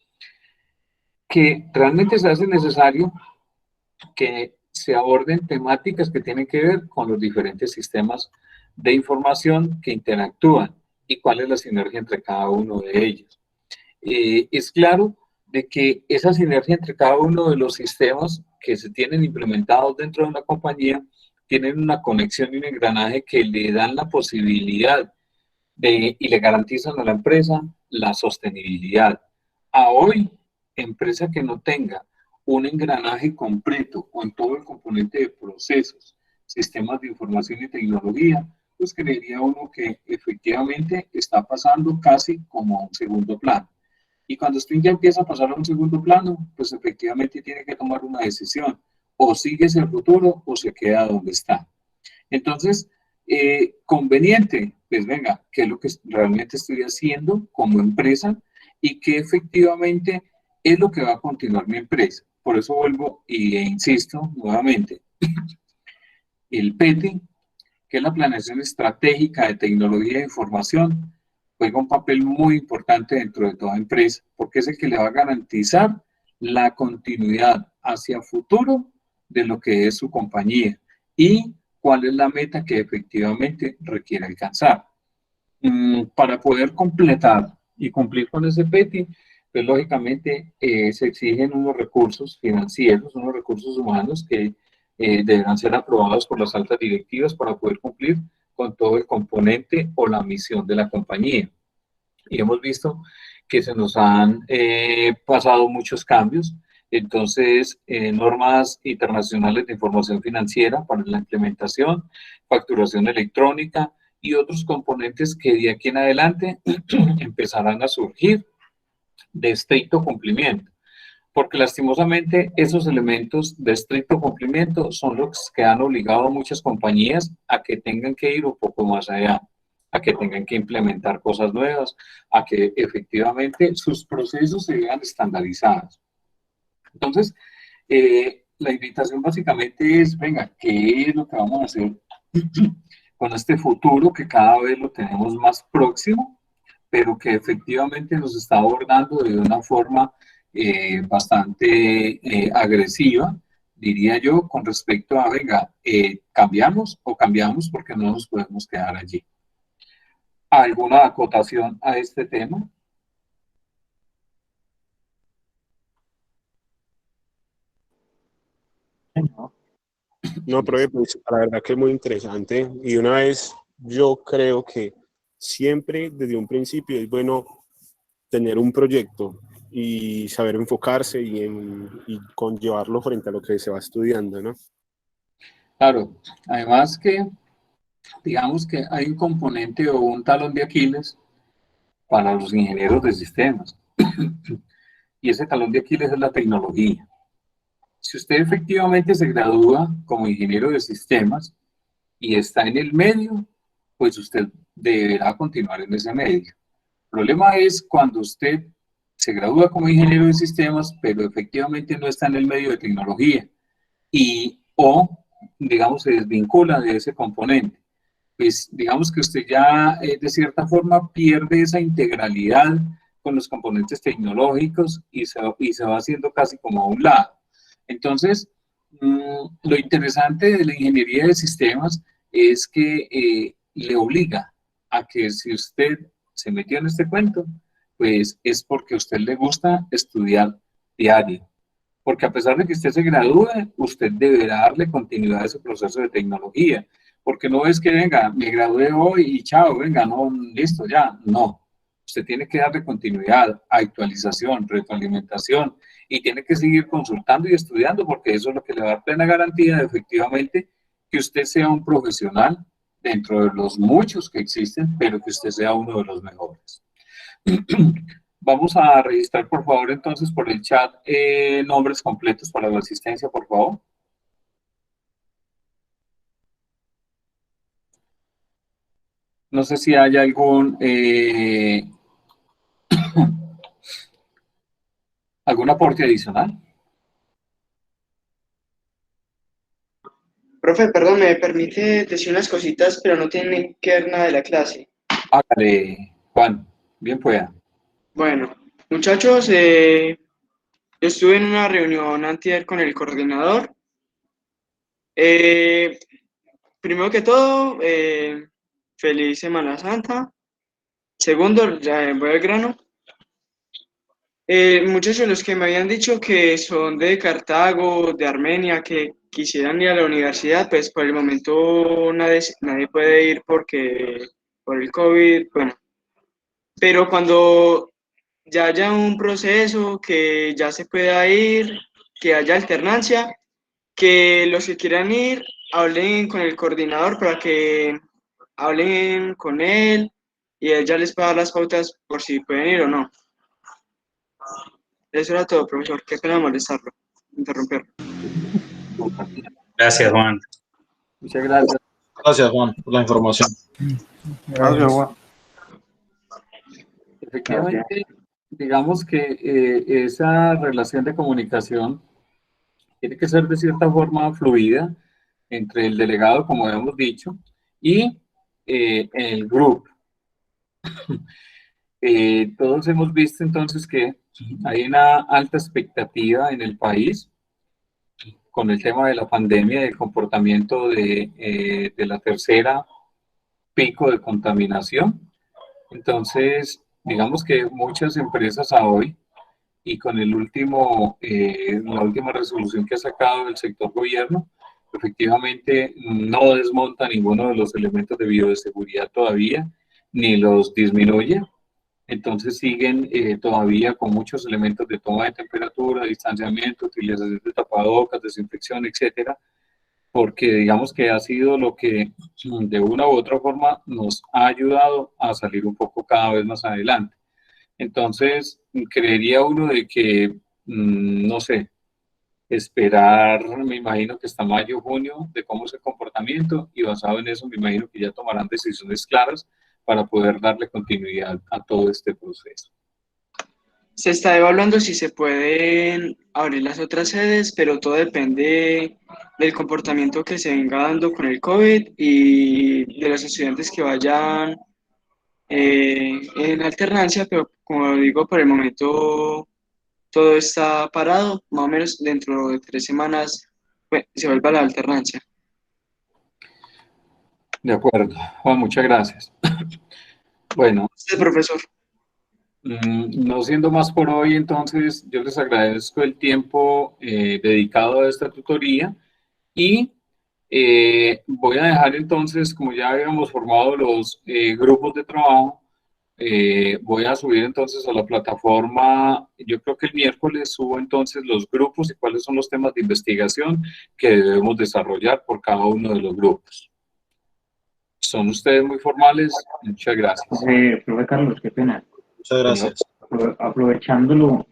que realmente se hace necesario que se aborden temáticas que tienen que ver con los diferentes sistemas de información que interactúan y cuál es la sinergia entre cada uno de ellos. Es claro de que esa sinergia entre cada uno de los sistemas que se tienen implementados dentro de una compañía tienen una conexión y un engranaje que le dan la posibilidad y le garantizan a la empresa la sostenibilidad. A hoy, empresa que no tenga un engranaje completo con todo el componente de procesos, sistemas de información y tecnología, pues creería uno que efectivamente está pasando casi como a un segundo plano. Y cuando usted ya empieza a pasar a un segundo plano, pues efectivamente tiene que tomar una decisión. O sigue hacia el futuro o se queda donde está. Entonces, conveniente, pues venga, ¿qué es lo que realmente estoy haciendo como empresa y qué efectivamente es lo que va a continuar mi empresa? Por eso vuelvo e insisto nuevamente, el PETI, que es la planeación estratégica de tecnología e información, juega un papel muy importante dentro de toda empresa, porque es el que le va a garantizar la continuidad hacia futuro de lo que es su compañía y cuál es la meta que efectivamente requiere alcanzar. Para poder completar y cumplir con ese PETI, pues lógicamente se exigen unos recursos financieros, unos recursos humanos que deberán ser aprobados por las altas directivas para poder cumplir con todo el componente o la misión de la compañía. Y hemos visto que se nos han pasado muchos cambios. Entonces, normas internacionales de información financiera para la implementación, facturación electrónica y otros componentes que de aquí en adelante empezarán a surgir de estricto cumplimiento. Porque lastimosamente esos elementos de estricto cumplimiento son los que han obligado a muchas compañías a que tengan que ir un poco más allá, a que tengan que implementar cosas nuevas, a que efectivamente sus procesos se vean estandarizados. Entonces, la invitación básicamente es, venga, ¿qué es lo que vamos a hacer con este futuro que cada vez lo tenemos más próximo, pero que efectivamente nos está abordando de una forma bastante agresiva, diría yo, con respecto a, venga, cambiamos o cambiamos porque no nos podemos quedar allí? ¿Alguna acotación a este tema? No, profe, pues la verdad que es muy interesante. Y una vez, yo creo que siempre desde un principio es bueno tener un proyecto y saber enfocarse y conllevarlo frente a lo que se va estudiando, ¿no? Claro, además que, digamos que hay un componente o un talón de Aquiles para los ingenieros de sistemas. Y ese talón de Aquiles es la tecnología. Si usted efectivamente se gradúa como ingeniero de sistemas y está en el medio, pues usted deberá continuar en ese medio. El problema es cuando usted se gradúa como ingeniero de sistemas, pero efectivamente no está en el medio de tecnología o, digamos, se desvincula de ese componente. Pues digamos que usted ya de cierta forma pierde esa integralidad con los componentes tecnológicos y se va haciendo casi como a un lado. Entonces, lo interesante de la ingeniería de sistemas es que le obliga a que si usted se metió en este cuento, pues es porque a usted le gusta estudiar diario. Porque a pesar de que usted se gradúe, usted deberá darle continuidad a ese proceso de tecnología. Porque no es que, venga, me gradué hoy y chao, venga, no, listo, ya. No. Usted tiene que darle continuidad, actualización, retroalimentación y tiene que seguir consultando y estudiando porque eso es lo que le va a dar plena garantía de efectivamente que usted sea un profesional dentro de los muchos que existen, pero que usted sea uno de los mejores. Vamos a registrar, por favor, entonces, por el chat nombres completos para la asistencia, por favor. No sé si hay algún algún aporte adicional. Profe, perdón, me permite decir unas cositas, pero no tienen que ver nada de la clase. Hágale, Juan, bien pueda. Bueno, muchachos, yo estuve en una reunión antier con el coordinador. Primero que todo, feliz Semana Santa. Segundo, ya voy al grano. Muchos de los que me habían dicho que son de Cartago, de Armenia, que quisieran ir a la universidad, pues por el momento nadie puede ir porque por el COVID, bueno. Pero cuando ya haya un proceso, que ya se pueda ir, que haya alternancia, que los que quieran ir hablen con el coordinador para que hablen con él y él ya les pueda dar las pautas por si pueden ir o no. Eso era todo, profesor. Qué pena molestarlo, interrumpirlo. Gracias, Juan. Muchas gracias. Gracias, Juan, por la información. Gracias, Juan. Efectivamente, digamos que esa relación de comunicación tiene que ser de cierta forma fluida entre el delegado, como hemos dicho, y el grupo. Todos hemos visto entonces que hay una alta expectativa en el país con el tema de la pandemia, del comportamiento de la tercera pico de contaminación. Entonces, digamos que muchas empresas a hoy, y con la última resolución que ha sacado el sector gobierno, efectivamente no desmonta ninguno de los elementos de bioseguridad todavía, ni los disminuye. Entonces siguen todavía con muchos elementos de toma de temperatura, distanciamiento, utilización de tapabocas, desinfección, etcétera, porque digamos que ha sido lo que de una u otra forma nos ha ayudado a salir un poco cada vez más adelante. Entonces, creería uno de que, no sé, esperar, me imagino que hasta mayo, junio, de cómo es el comportamiento, y basado en eso me imagino que ya tomarán decisiones claras para poder darle continuidad a todo este proceso. Se está evaluando si se pueden abrir las otras sedes, pero todo depende del comportamiento que se venga dando con el COVID y de los estudiantes que vayan en alternancia, pero como digo, por el momento todo está parado, más o menos dentro de 3 semanas se vuelve a la alternancia. De acuerdo, Juan, muchas gracias. Bueno. Sí, profesor. No siendo más por hoy, entonces yo les agradezco el tiempo dedicado a esta tutoría y voy a dejar entonces, como ya habíamos formado los grupos de trabajo, voy a subir entonces a la plataforma, yo creo que el miércoles subo entonces los grupos y cuáles son los temas de investigación que debemos desarrollar por cada uno de los grupos. Son ustedes muy formales, muchas gracias. Profe Carlos, qué pena. Muchas gracias. Aprovechándolo,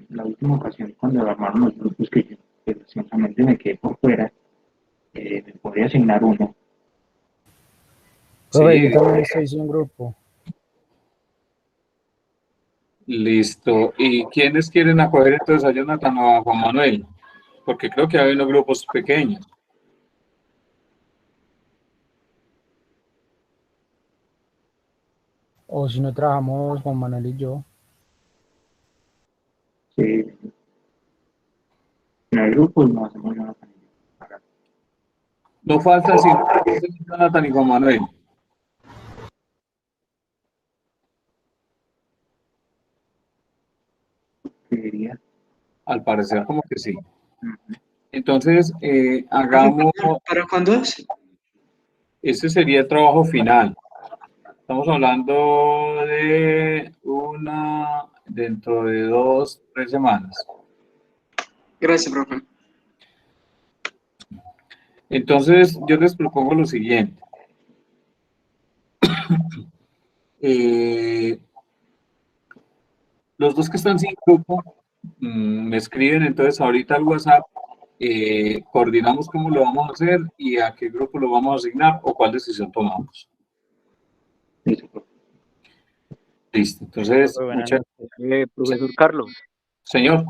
la última ocasión cuando armaron los grupos que yo recientemente me quedé por fuera, me podría asignar uno. Profe, yo también estoy sin un grupo. Listo. ¿Y quiénes quieren acoger entonces a Jonathan o a Juan Manuel? Porque creo que hay unos grupos pequeños. O si no trabajamos Juan Manuel y yo. Sí. En el grupo no hacemos nada. No falta sino Jonathan y Juan Manuel. Al parecer como que sí. Entonces, hagamos... ¿Para cuándo es? Ese sería el trabajo final. Estamos hablando de dentro de 2, 3 semanas. Gracias, profe. Entonces, yo les propongo lo siguiente. Los dos que están sin grupo, me escriben entonces ahorita al WhatsApp, coordinamos cómo lo vamos a hacer y a qué grupo lo vamos a asignar o cuál decisión tomamos. Listo, entonces, Profesor Carlos. Señor.